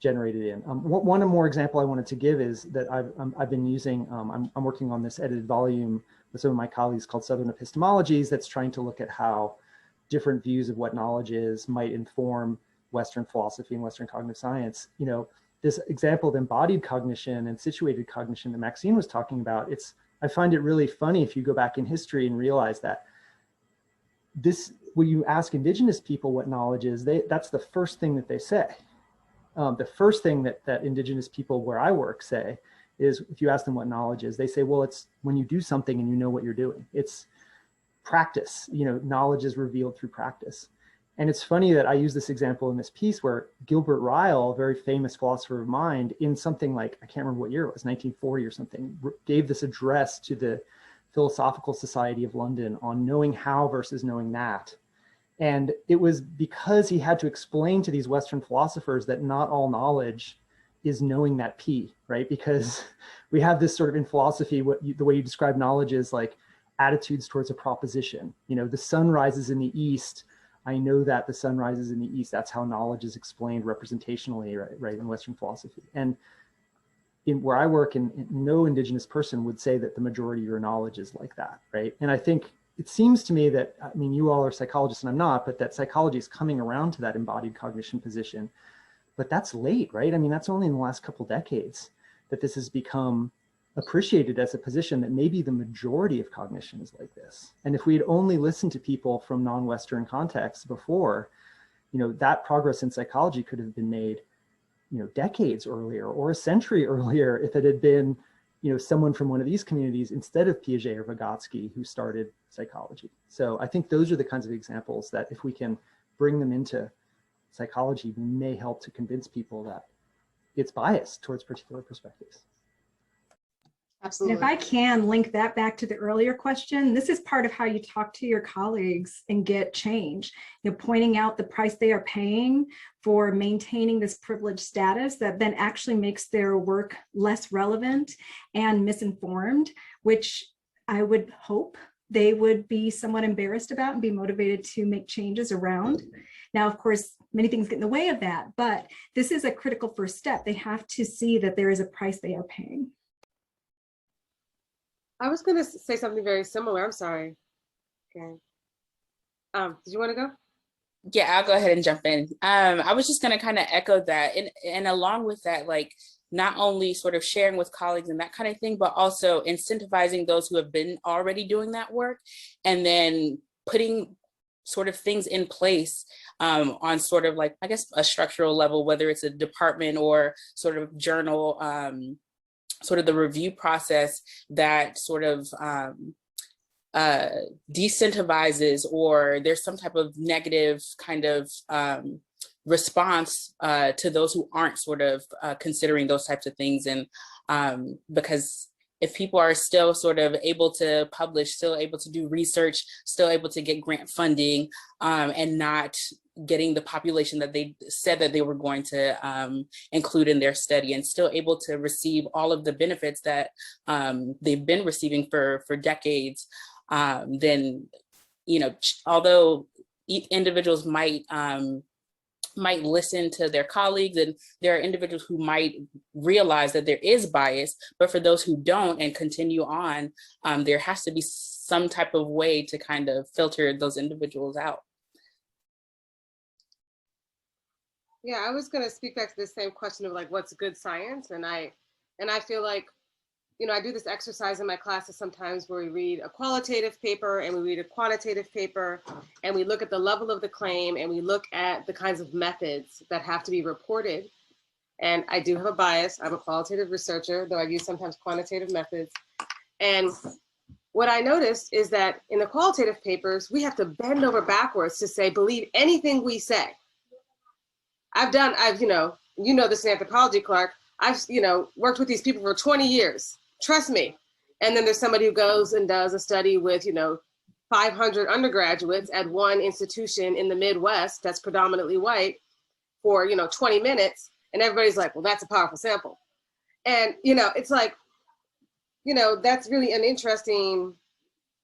generated in. One more example I wanted to give is that I've been using, I'm working on this edited volume with some of my colleagues called Southern Epistemologies that's trying to look at how different views of what knowledge is might inform Western philosophy and Western cognitive science. You know, this example of embodied cognition and situated cognition that Maxine was talking about, I find it really funny if you go back in history and realize that when you ask indigenous people what knowledge is, that's the first thing that they say. The first thing that indigenous people where I work say is, if you ask them what knowledge is, they say, well, it's when you do something and you know what you're doing. It's practice, you know, knowledge is revealed through practice. And it's funny that I use this example in this piece where Gilbert Ryle, a very famous philosopher of mind, in something like, I can't remember what year it was, 1940 or something, gave this address to the Philosophical Society of London on knowing how versus knowing that. And it was because he had to explain to these Western philosophers that not all knowledge is knowing that P, right? Because we have this sort of in philosophy, the way you describe knowledge is like attitudes towards a proposition. You know, the sun rises in the east. I know that the sun rises in the east. That's how knowledge is explained representationally, right, in Western philosophy. And in where I work, no indigenous person would say that the majority of your knowledge is like that, right? And I think it seems to me that, I mean, you all are psychologists and I'm not, but that psychology is coming around to that embodied cognition position. But that's late, right? I mean, that's only in the last couple decades that this has become appreciated as a position that maybe the majority of cognition is like this. And if we had only listened to people from non-Western contexts before, you know, that progress in psychology could have been made, you know, decades earlier or a century earlier if it had been, you know, someone from one of these communities instead of Piaget or Vygotsky who started psychology. So I think those are the kinds of examples that if we can bring them into psychology, we may help to convince people that it's biased towards particular perspectives. Absolutely. And if I can link that back to the earlier question, this is part of how you talk to your colleagues and get change. You know, pointing out the price they are paying for maintaining this privileged status that then actually makes their work less relevant and misinformed, which I would hope they would be somewhat embarrassed about and be motivated to make changes around. Now, of course, many things get in the way of that, but this is a critical first step. They have to see that there is a price they are paying. I was going to say something very similar. I'm sorry. Okay. Did you want to go? Yeah, I'll go ahead and jump in. I was just going to kind of echo that. And along with that, like, not only sort of sharing with colleagues and that kind of thing, but also incentivizing those who have been already doing that work, and then putting sort of things in place on sort of like, I guess, a structural level, whether it's a department or sort of journal, sort of the review process that sort of decentivizes, or there's some type of negative kind of response to those who aren't sort of considering those types of things. And because if people are still sort of able to publish, still able to do research, still able to get grant funding, and not getting the population that they said that they were going to include in their study, and still able to receive all of the benefits that they've been receiving for decades, then, you know, although individuals might listen to their colleagues, and there are individuals who might realize that there is bias, but for those who don't and continue on, there has to be some type of way to kind of filter those individuals out. Yeah, I was going to speak back to the same question of like, what's good science? And I feel like, you know, I do this exercise in my classes sometimes where we read a qualitative paper and we read a quantitative paper, and we look at the level of the claim and we look at the kinds of methods that have to be reported. And I do have a bias. I'm a qualitative researcher, though I use sometimes quantitative methods. And what I noticed is that in the qualitative papers, we have to bend over backwards to say, believe anything we say. I've, you know this in anthropology, Clark. I've, you know, worked with these people for 20 years. Trust me. And then there's somebody who goes and does a study with, you know, 500 undergraduates at one institution in the Midwest that's predominantly white for 20 minutes, and everybody's like, well, that's a powerful sample. And it's like, that's really an interesting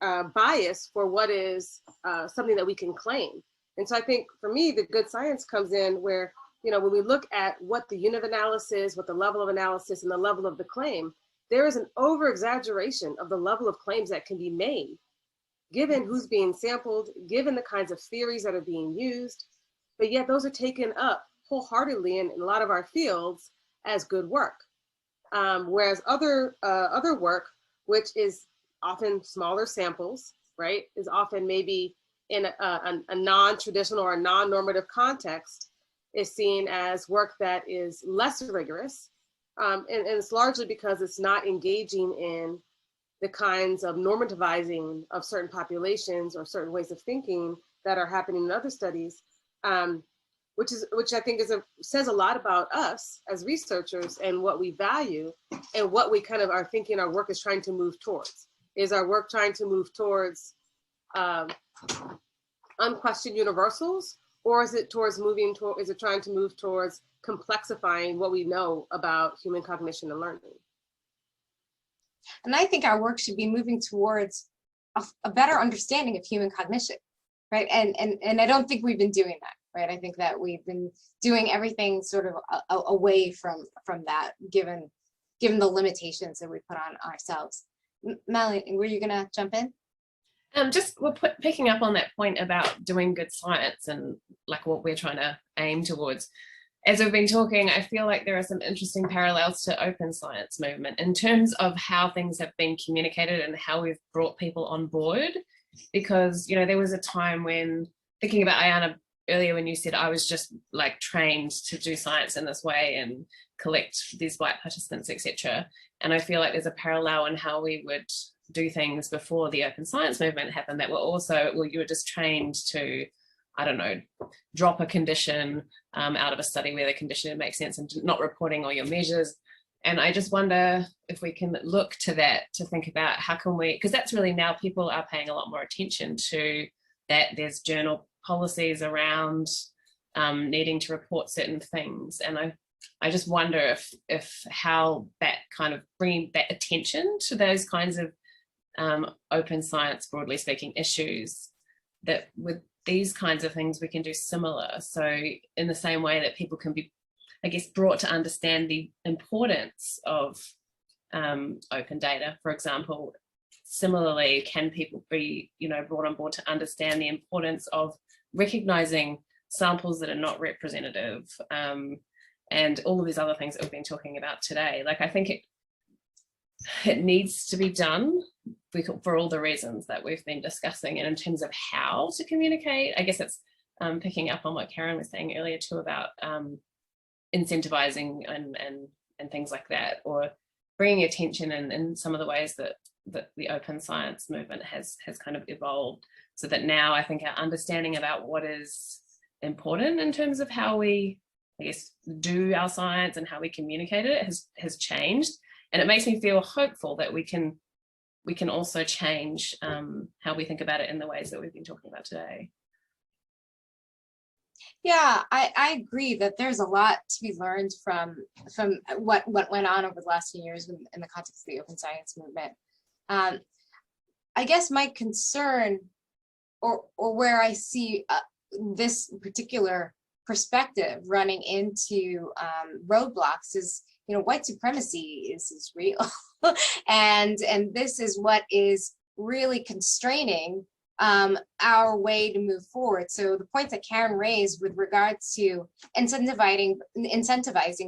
bias for what is something that we can claim. And so I think for me, the good science comes in where, when we look at what the unit of analysis, what the level of analysis and the level of the claim, there is an over exaggeration of the level of claims that can be made, given who's being sampled, given the kinds of theories that are being used, but yet those are taken up wholeheartedly in a lot of our fields as good work. Whereas other work, which is often smaller samples, right, is often maybe in a non-traditional or a non-normative context, is seen as work that is less rigorous. And it's largely because it's not engaging in the kinds of normativizing of certain populations or certain ways of thinking that are happening in other studies, which I think says a lot about us as researchers and what we value and what we kind of are thinking our work is trying to move towards. Is our work trying to move towards unquestioned universals, or is it trying to move towards complexifying what we know about human cognition and learning? And I think our work should be moving towards a better understanding of human cognition, right? And I don't think we've been doing that, right? I think that we've been doing everything sort of away from that, given the limitations that we put on ourselves. Melanie, were you gonna jump in? Picking up on that point about doing good science and like what we're trying to aim towards. As we've been talking, I feel like there are some interesting parallels to open science movement in terms of how things have been communicated and how we've brought people on board. Because, there was a time when, thinking about Ayanna earlier when you said I was just like trained to do science in this way and collect these white participants, etc. And I feel like there's a parallel in how we would do things before the open science movement happened that were also, you were just trained to, I don't know, drop a condition out of a study where the condition makes sense and not reporting all your measures. And I just wonder if we can look to that to think about how can we, because that's really now people are paying a lot more attention to that. There's journal policies around needing to report certain things. And I just wonder if how that kind of bringing that attention to those kinds of open science, broadly speaking, issues, that with these kinds of things we can do similar. So in the same way that people can be, I guess, brought to understand the importance of open data, for example, similarly, can people be, brought on board to understand the importance of recognizing samples that are not representative, and all of these other things that we've been talking about today. Like, I think it needs to be done for all the reasons that we've been discussing, and in terms of how to communicate, I guess it's picking up on what Karen was saying earlier too about incentivizing and things like that, or bringing attention in some of the ways that the open science movement has kind of evolved, so that now I think our understanding about what is important in terms of how we, I guess, do our science and how we communicate it has changed. And it makes me feel hopeful that we can also change how we think about it in the ways that we've been talking about today. Yeah, I agree that there's a lot to be learned from what went on over the last few years in the context of the open science movement. I guess my concern, or where I see this particular perspective running into roadblocks, is white supremacy is real, and this is what is really constraining our way to move forward. So the points that Karen raised with regards to incentivizing,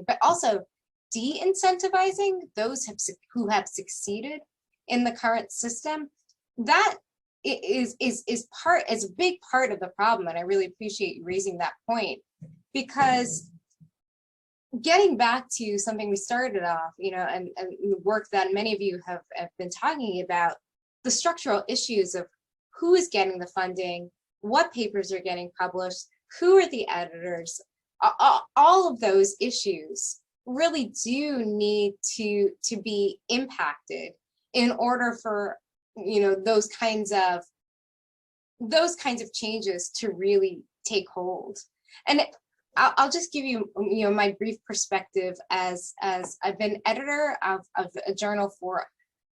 but also de-incentivizing those who have succeeded in the current system, that is a big part of the problem. And I really appreciate you raising that point, because getting back to something we started off, and the work that many of you have been talking about, the structural issues of who is getting the funding, what papers are getting published, who are the editors, all of those issues really do need to be impacted in order for those kinds of those kinds of changes to really take hold. And I'll just give you, my brief perspective as I've been editor of a journal for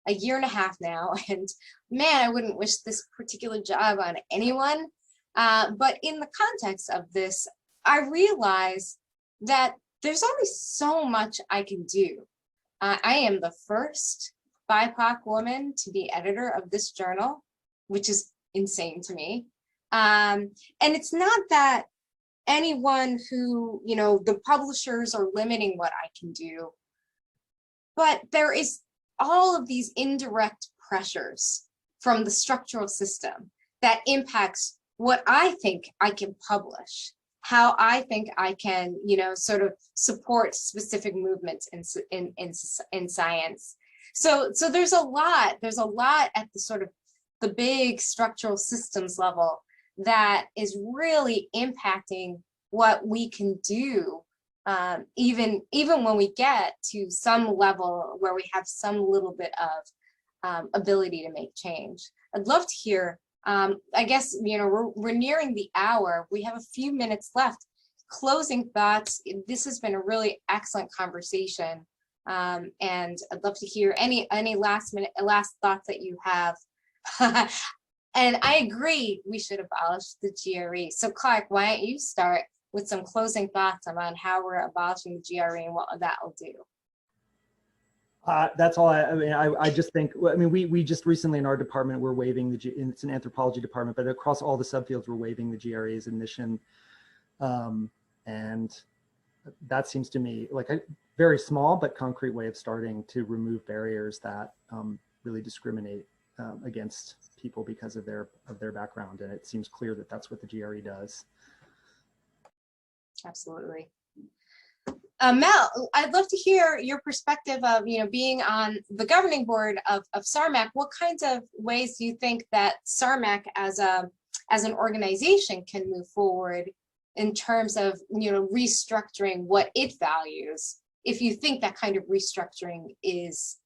a year and a half now, and man, I wouldn't wish this particular job on anyone. But in the context of this, I realize that there's only so much I can do. I am the first BIPOC woman to be editor of this journal, which is insane to me. And it's not that anyone who, the publishers are limiting what I can do, but there is all of these indirect pressures from the structural system that impacts what I think I can publish, how I think I can, sort of support specific movements in science. So there's a lot at the sort of the big structural systems level that is really impacting what we can do, even when we get to some level where we have some little bit of ability to make change. I'd love to hear, I guess, we're nearing the hour. We have a few minutes left. Closing thoughts. This has been a really excellent conversation. And I'd love to hear any last thoughts that you have. And I agree, we should abolish the GRE. So Clark, why don't you start with some closing thoughts about how we're abolishing the GRE and what that will do? That's all. I just think, we just recently in our department, we're waiving it's an anthropology department, but across all the subfields, we're waiving the GRE as admission. And that seems to me like a very small but concrete way of starting to remove barriers that really discriminate against people because of their background. And it seems clear that that's what the GRE does. Absolutely. Mel, I'd love to hear your perspective of, being on the governing board of SARMAC. What kinds of ways do you think that SARMAC as an organization can move forward in terms of, restructuring what it values, if you think that kind of restructuring is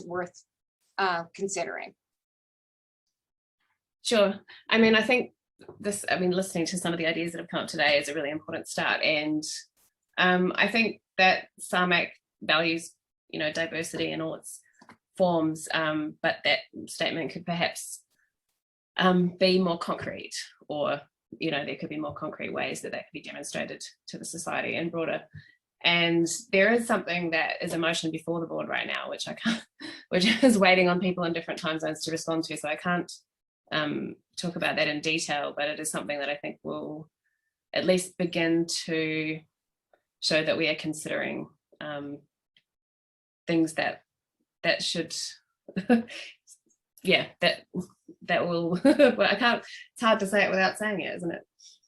worth considering? Sure. I think listening to some of the ideas that have come up today is a really important start. And I think that SARMAC values, diversity in all its forms, but that statement could perhaps be more concrete, or, there could be more concrete ways that could be demonstrated to the society and broader. And there is something that is a motion before the board right now, which is waiting on people in different time zones to respond to. So I can't talk about that in detail, but it is something that I think will at least begin to show that we are considering things that should, that will, well, it's hard to say it without saying it, isn't it?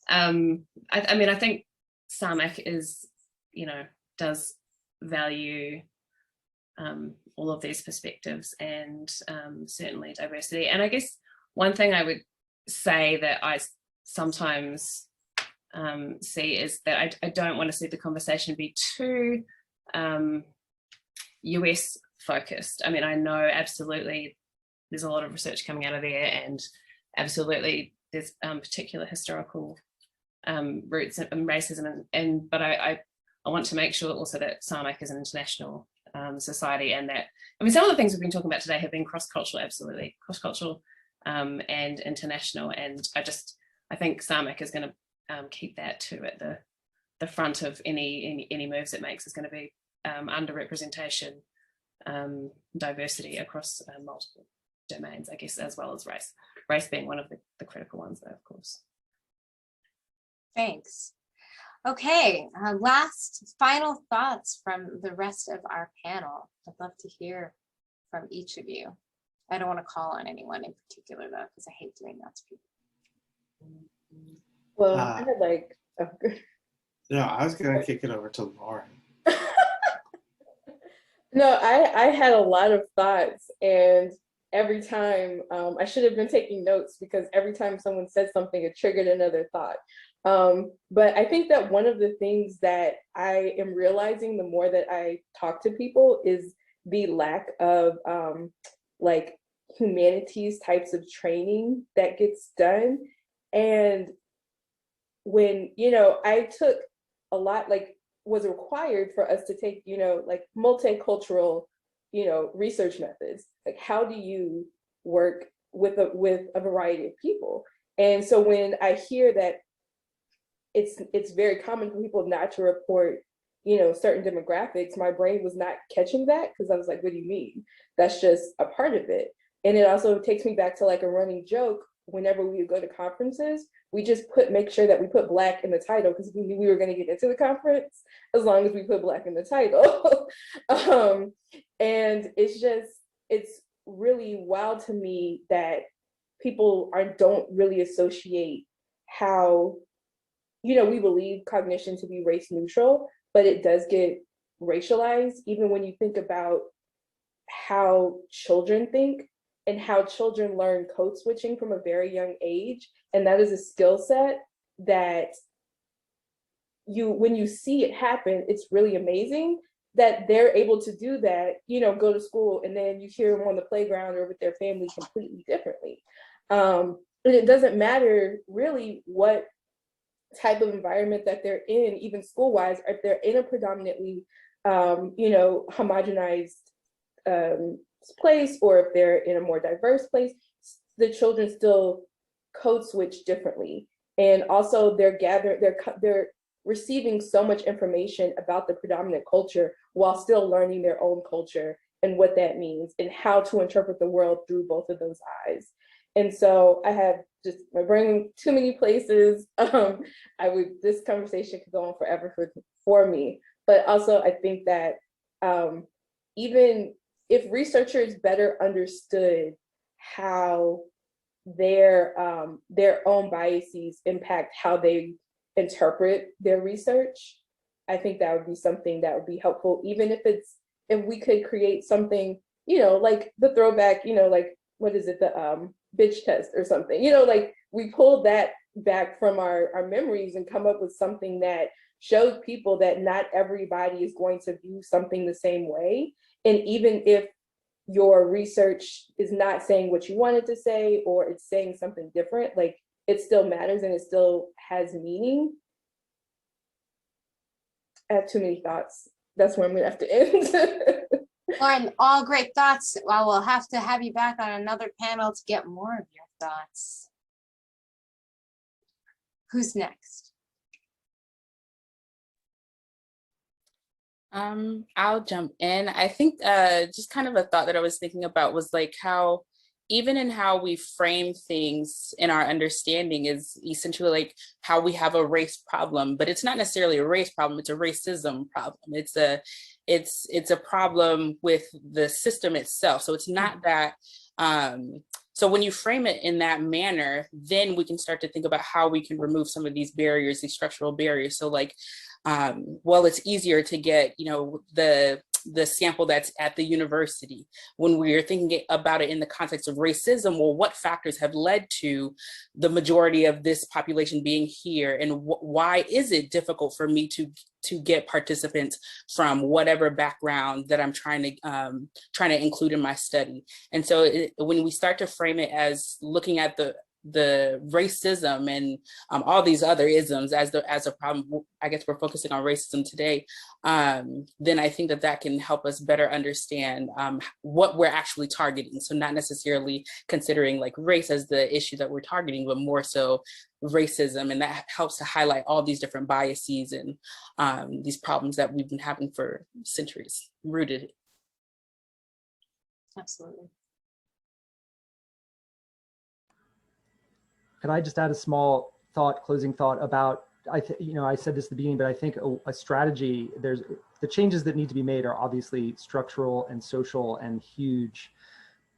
I think SARMAC is, does value all of these perspectives and certainly diversity. And I guess one thing I would say that I sometimes see is that I don't want to see the conversation be too US focused. I know absolutely there's a lot of research coming out of there, and absolutely there's particular historical roots in racism, but I want to make sure also that SARMAC is an international society, and that, some of the things we've been talking about today have been cross-cultural, absolutely cross-cultural and international, and I think SARMAC is going to keep that too at the front of any moves it makes. Is going to be underrepresentation, diversity across multiple domains, I guess, as well as race being one of the critical ones, though, of course. Thanks. Okay, last final thoughts from the rest of our panel. I'd love to hear from each of you. I don't want to call on anyone in particular, though, because I hate doing that to people. Well, I would like. No, I was going to kick it over to Lauren. No, I had a lot of thoughts, and every time I should have been taking notes, because every time someone said something, it triggered another thought. But I think that one of the things that I am realizing the more that I talk to people is the lack of humanities types of training that gets done. And when, you know, I took a lot, like was required for us to take, you know, like multicultural, you know, research methods. Like how do you work with a variety of people? And so when I hear that it's very common for people not to report, you know, certain demographics, my brain was not catching that, because I was like, what do you mean? That's just a part of it. And it also takes me back to like a running joke. Whenever we would go to conferences, we just make sure that we put Black in the title, because we knew we were going to get into the conference as long as we put Black in the title. And it's really wild to me that people don't really associate how, you know, we believe cognition to be race neutral, but it does get racialized, even when you think about how children think and how children learn code switching from a very young age. And that is a skill set that when you see it happen, it's really amazing that they're able to do that, you know, go to school, and then you hear them on the playground or with their family completely differently. And it doesn't matter really what type of environment that they're in, even school-wise, if they're in a predominantly, you know, homogenized place, or if they're in a more diverse place, the children still code switch differently. And also they're receiving so much information about the predominant culture while still learning their own culture and what that means and how to interpret the world through both of those eyes. And so I have just my brain too many places. This conversation could go on forever for me. But also I think that even if researchers better understood how their own biases impact how they interpret their research, I think that would be something that would be helpful, even if we could create something, you know, like the throwback, you know, like, what is it, the bitch test or something, you know, like we pulled that back from our memories and come up with something that shows people that not everybody is going to view something the same way. And even if your research is not saying what you wanted to say, or it's saying something different, like it still matters and it still has meaning. I have too many thoughts. That's where I'm gonna have to end. Lauren, all great thoughts. Well, we'll have to have you back on another panel to get more of your thoughts. Who's next? I'll jump in. I think just kind of a thought that I was thinking about was like how even in how we frame things in our understanding is essentially like how we have a race problem, but it's not necessarily a race problem, it's a racism problem. It's a problem with the system itself. So it's not that, so when you frame it in that manner, then we can start to think about how we can remove some of these barriers, these structural barriers. So like, well, it's easier to get, you know, the sample that's at the university. When we're thinking about it in the context of racism, well, what factors have led to the majority of this population being here, and why is it difficult for me to get participants from whatever background that I'm trying to include in my study? And so when we start to frame it as looking at the racism and all these other isms as a problem, I guess we're focusing on racism today, then I think that can help us better understand what we're actually targeting. So not necessarily considering like race as the issue that we're targeting, but more so racism. And that helps to highlight all these different biases and these problems that we've been having for centuries, rooted. Absolutely. Could I just add a small closing thought about, I said this at the beginning, but I think a strategy, the changes that need to be made are obviously structural and social and huge,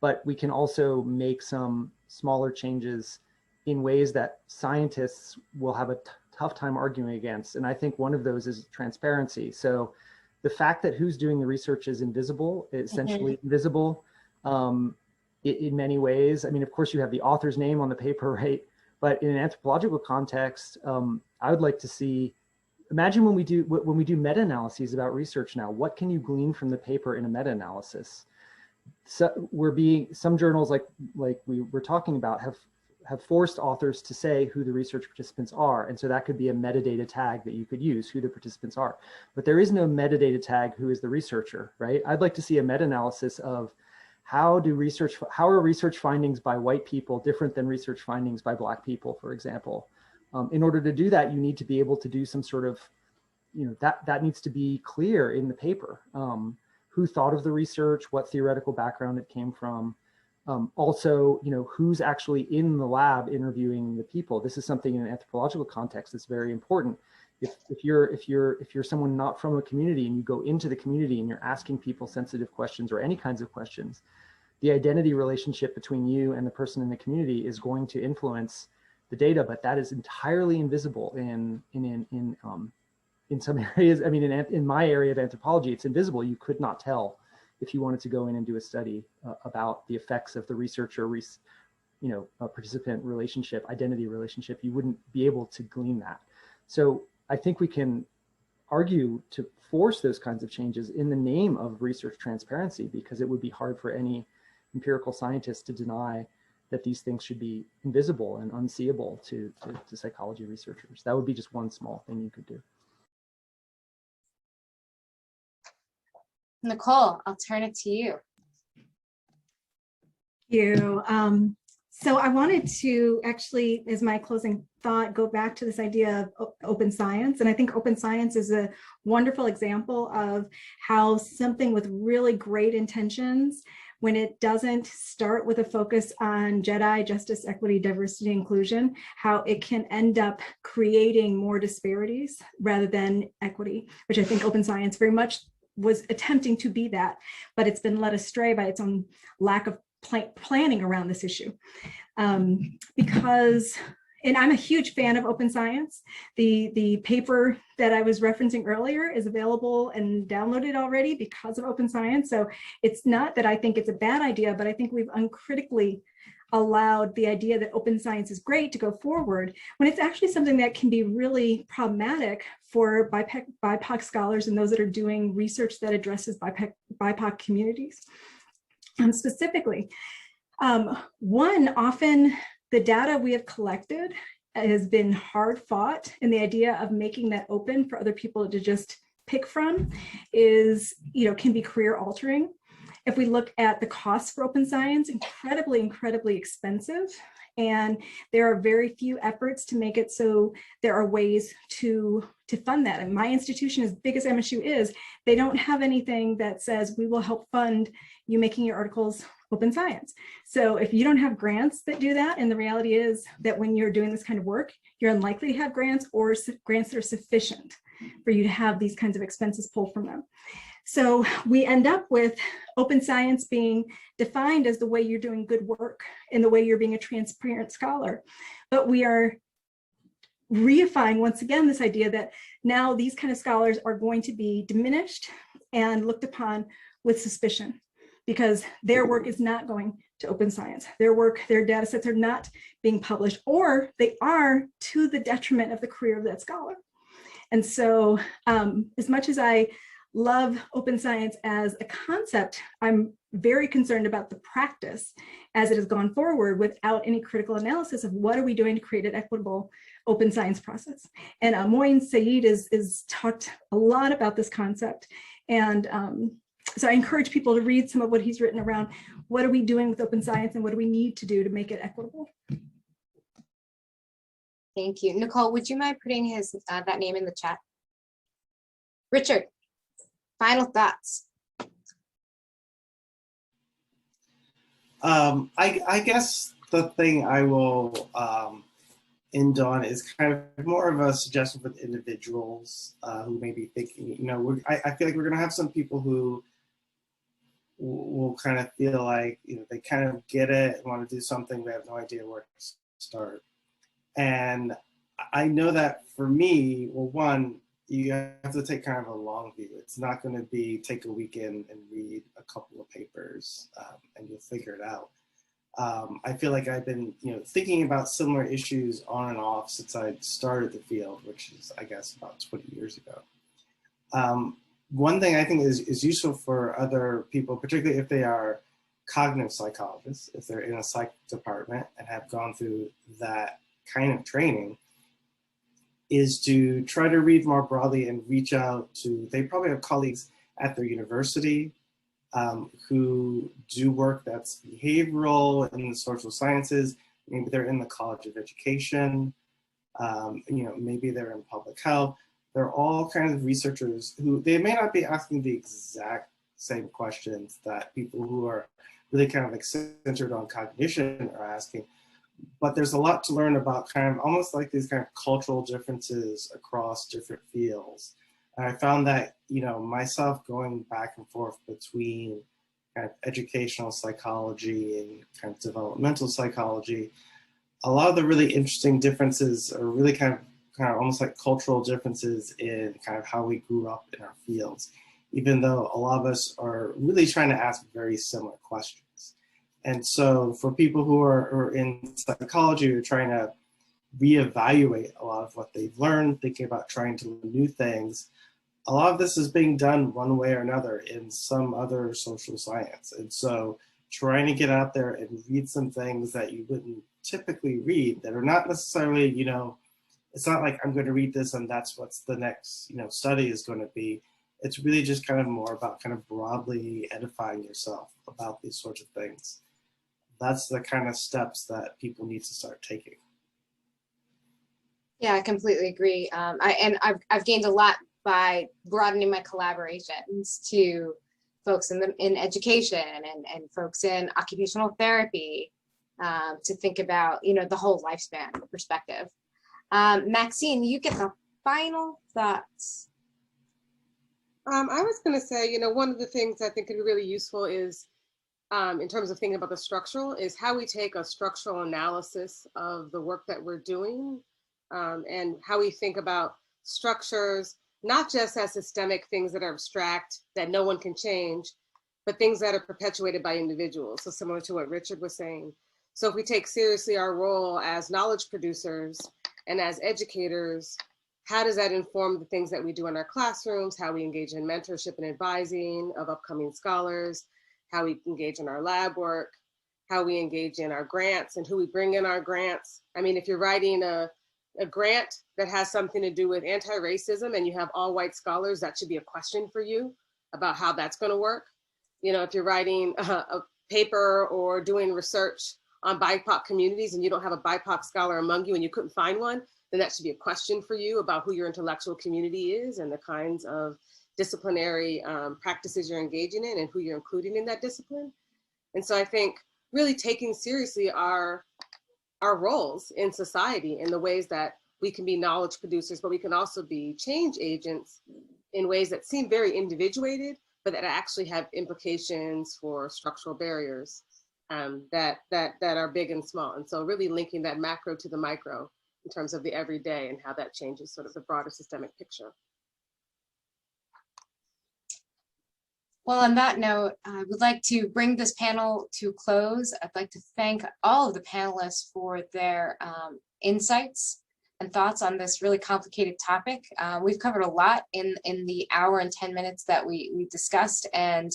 but we can also make some smaller changes in ways that scientists will have a tough time arguing against. And I think one of those is transparency. So the fact that who's doing the research is invisible, essentially invisible in many ways. I mean, of course you have the author's name on the paper, right? But in an anthropological context, I would like to see, imagine when we do meta-analyses about research now, what can you glean from the paper in a meta-analysis? so some journals like we were talking about have forced authors to say who the research participants are. And so that could be a metadata tag that you could use, who the participants are. But there is no metadata tag, who is the researcher, right? I'd like to see a meta-analysis of how are research findings by white people different than research findings by Black people, for example. In order to do that, you need to be able to do some sort of, that needs to be clear in the paper. Who thought of the research, what theoretical background it came from. Also, who's actually in the lab interviewing the people. This is something in an anthropological context that's very important. If you're someone not from a community and you go into the community and you're asking people sensitive questions or any kinds of questions, the identity relationship between you and the person in the community is going to influence the data, but that is entirely invisible in some areas. I mean, in my area of anthropology, it's invisible. You could not tell if you wanted to go in and do a study about the effects of the researcher, participant relationship, identity relationship. You wouldn't be able to glean that. So I think we can argue to force those kinds of changes in the name of research transparency, because it would be hard for any empirical scientist to deny that these things should be invisible and unseeable to psychology researchers. That would be just one small thing you could do. Nicole, I'll turn it to you. Thank you. So I wanted to actually, as my closing thought, go back to this idea of open science. And I think open science is a wonderful example of how something with really great intentions, when it doesn't start with a focus on JEDI, justice, equity, diversity, inclusion, how it can end up creating more disparities rather than equity, which I think open science very much was attempting to be that, but it's been led astray by its own lack of planning around this issue. Because, and I'm a huge fan of open science. The paper that I was referencing earlier is available and downloaded already because of open science. So it's not that I think it's a bad idea, but I think we've uncritically allowed the idea that open science is great to go forward when it's actually something that can be really problematic for BIPOC scholars and those that are doing research that addresses BIPOC communities. Specifically, often the data we have collected has been hard fought, and the idea of making that open for other people to just pick from is, can be career altering. If we look at the costs for open science, incredibly expensive. And there are very few efforts to make it so there are ways to fund that. And my institution, as big as MSU is, they don't have anything that says we will help fund you making your articles open science. So if you don't have grants that do that, and the reality is that when you're doing this kind of work, you're unlikely to have grants or grants that are sufficient for you to have these kinds of expenses pulled from them. So we end up with open science being defined as the way you're doing good work and the way you're being a transparent scholar. But we are reifying once again this idea that now these kind of scholars are going to be diminished and looked upon with suspicion because their work is not going to open science. Their work, their data sets are not being published, or they are to the detriment of the career of that scholar. And so as much as I love open science as a concept, I'm very concerned about the practice as it has gone forward without any critical analysis of what are we doing to create an equitable open science process. And Moin Said is talked a lot about this concept. And so I encourage people to read some of what he's written around what are we doing with open science and what do we need to do to make it equitable. Thank you. Nicole, would you mind putting his that name in the chat? Richard, final thoughts. I guess the thing I will end on is kind of more of a suggestion for the individuals who may be thinking, I feel like we're going to have some people who will kind of feel like, they kind of get it and want to do something, they have no idea where to start. And I know that for me, well, one, you have to take kind of a long view. It's not going to be take a weekend and read a couple of papers and you'll figure it out. I feel like I've been, thinking about similar issues on and off since I started the field, which is, I guess, about 20 years ago. One thing I think is useful for other people, particularly if they are cognitive psychologists, if they're in a psych department and have gone through that kind of training, is to try to read more broadly and reach out to, they probably have colleagues at their university who do work that's behavioral in the social sciences. Maybe they're in the College of Education, maybe they're in public health. They're all kind of researchers who, they may not be asking the exact same questions that people who are really kind of like centered on cognition are asking, but there's a lot to learn about kind of almost like these kind of cultural differences across different fields. And I found that, myself going back and forth between kind of educational psychology and kind of developmental psychology, a lot of the really interesting differences are really kind of almost like cultural differences in kind of how we grew up in our fields, even though a lot of us are really trying to ask very similar questions. And so for people who are in psychology, who are trying to reevaluate a lot of what they've learned, thinking about trying to learn new things, a lot of this is being done one way or another in some other social science. And so trying to get out there and read some things that you wouldn't typically read that are not necessarily, it's not like I'm going to read this and that's what's the next, study is going to be. It's really just kind of more about kind of broadly edifying yourself about these sorts of things. That's the kind of steps that people need to start taking. Yeah, I completely agree. I've gained a lot by broadening my collaborations to folks in education and folks in occupational therapy to think about, the whole lifespan perspective. Maxine, you get the final thoughts. I was going to say, one of the things I think could be really useful is, in terms of thinking about the structural, is how we take a structural analysis of the work that we're doing, and how we think about structures, not just as systemic things that are abstract, that no one can change, but things that are perpetuated by individuals. So similar to what Richard was saying. So if we take seriously our role as knowledge producers and as educators, how does that inform the things that we do in our classrooms, how we engage in mentorship and advising of upcoming scholars, how we engage in our lab work, how we engage in our grants and who we bring in our grants. I mean, if you're writing a grant that has something to do with anti-racism and you have all white scholars, that should be a question for you about how that's going to work. If you're writing a paper or doing research on BIPOC communities and you don't have a BIPOC scholar among you and you couldn't find one, then that should be a question for you about who your intellectual community is and the kinds of disciplinary practices you're engaging in and who you're including in that discipline. And so I think really taking seriously our roles in society in the ways that we can be knowledge producers, but we can also be change agents in ways that seem very individuated, but that actually have implications for structural barriers that are big and small. And so really linking that macro to the micro in terms of the everyday and how that changes sort of the broader systemic picture. Well, on that note, I would like to bring this panel to a close. I'd like to thank all of the panelists for their insights and thoughts on this really complicated topic. We've covered a lot in the hour and 10 minutes that we discussed, and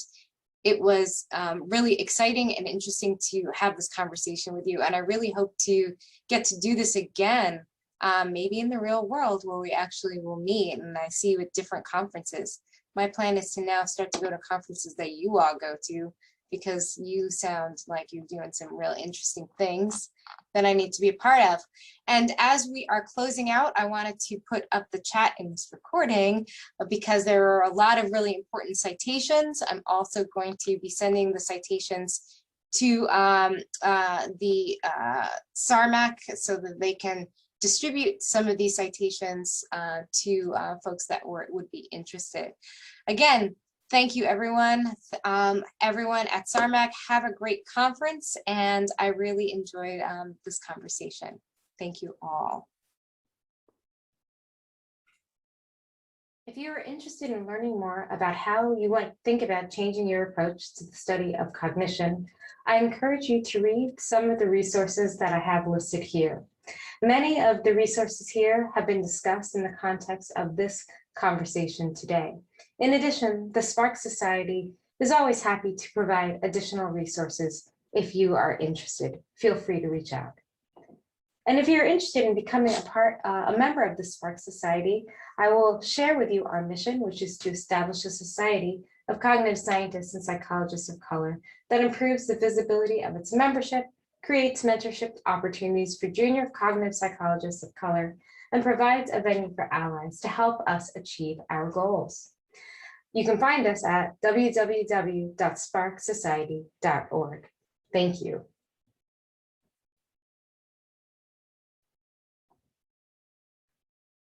it was really exciting and interesting to have this conversation with you. And I really hope to get to do this again, maybe in the real world where we actually will meet and I see you at different conferences. My plan is to now start to go to conferences that you all go to, because you sound like you're doing some really interesting things that I need to be a part of. And as we are closing out, I wanted to put up the chat in this recording because there are a lot of really important citations. I'm also going to be sending the citations to the SARMAC so that they can distribute some of these citations to folks that would be interested. Again, thank you, everyone. Everyone at SARMAC, have a great conference, and I really enjoyed this conversation. Thank you all. If you are interested in learning more about how you might think about changing your approach to the study of cognition, I encourage you to read some of the resources that I have listed here. Many of the resources here have been discussed in the context of this conversation today. In addition, the Spark Society is always happy to provide additional resources. If you are interested, feel free to reach out. And if you're interested in becoming a member of the Spark Society, I will share with you our mission, which is to establish a society of cognitive scientists and psychologists of color that improves the visibility of its membership, creates mentorship opportunities for junior cognitive psychologists of color, and provides a venue for allies to help us achieve our goals. You can find us at www.sparksociety.org. Thank you.